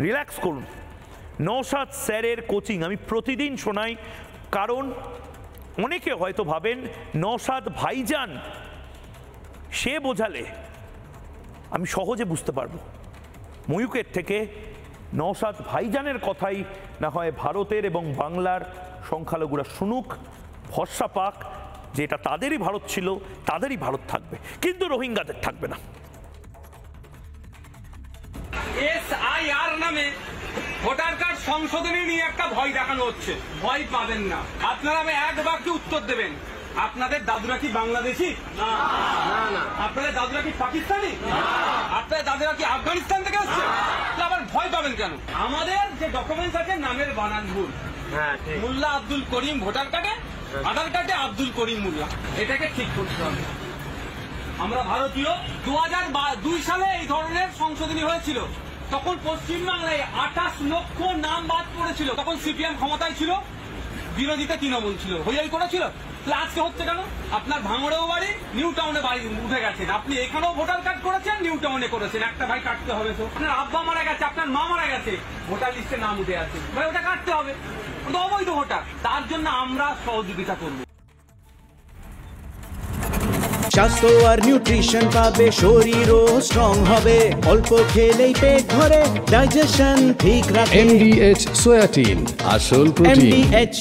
রিল্যাক্স করুন। নওশাদ স্যারের কোচিং আমি প্রতিদিন শোনাই, কারণ অনেকে হয়তো ভাবেন নওশাদ ভাইজান সে বোঝালে আমি সহজে বুঝতে পারবো। ময়ূকের থেকে নওশাদ ভাইজানের কথাই না হয় ভারতের এবং বাংলার সংখ্যালঘুরা শুনুক, ভরসা পাক যে এটা তাদেরই ভারত ছিল, তাদেরই ভারত থাকবে, কিন্তু রোহিঙ্গাদের থাকবে না। SIR নামে ভোটার কার্ড সংশোধনী নিয়ে একটা ভয় দেখানো হচ্ছে। ভয় পাবেন না, আপনারা আমি এক বাক্যে উত্তর দেবেন। আপনাদের দাদুরা কি বাংলাদেশি? না না। আপনাদের দাদুরা কি পাকিস্তানি? আপনাদের দাদুরা কি আফগানিস্তান থেকে আসছে? আবার ভয় পাবেন কেন? আমাদের যে ডকুমেন্টস আছে নামের বানান ভুল। মোল্লা আব্দুল করিম ভোটার কার্ডে, আধার কার্ডে আব্দুল করিম মোল্লা, এটাকে ঠিক করতে হবে। আমরা ভারতীয়। 2002 সালে এই ধরনের সংশোধনী হয়েছিল, তখন পশ্চিমবাংলায় 28 লক্ষ নাম বাদ পড়েছিল। তখন CPM ক্ষমতায় ছিল, বিরোধীতে তৃণমূল ছিল, হইয়াই করেছিল। আজকে হচ্ছে কেন? আপনার ভাঙড়েও বাড়ি, নিউ টাউনে বাড়ি উঠে গেছেন, আপনি এখানেও ভোটার কার্ড করেছেন, নিউ টাউনে করেছেন, একটা ভাই কাটতে হবে। তো আপনার আব্বা মারা গেছে, আপনার মা মারা গেছে, ভোটার লিস্টে নাম উঠে আছে, ভাই ওটা কাটতে হবে, ওটা অবৈধ ভোটার। তার জন্য আমরা সহযোগিতা করব। স্বাস্থ্য আর নিউট্রিশন পাবে, শরীরও স্ট্রং হবে, অল্প খেলেই পেট ভরে, ডাইজেশন ঠিক রাখে। MDH সোয়াটিন, আসল প্রোটিন। MDH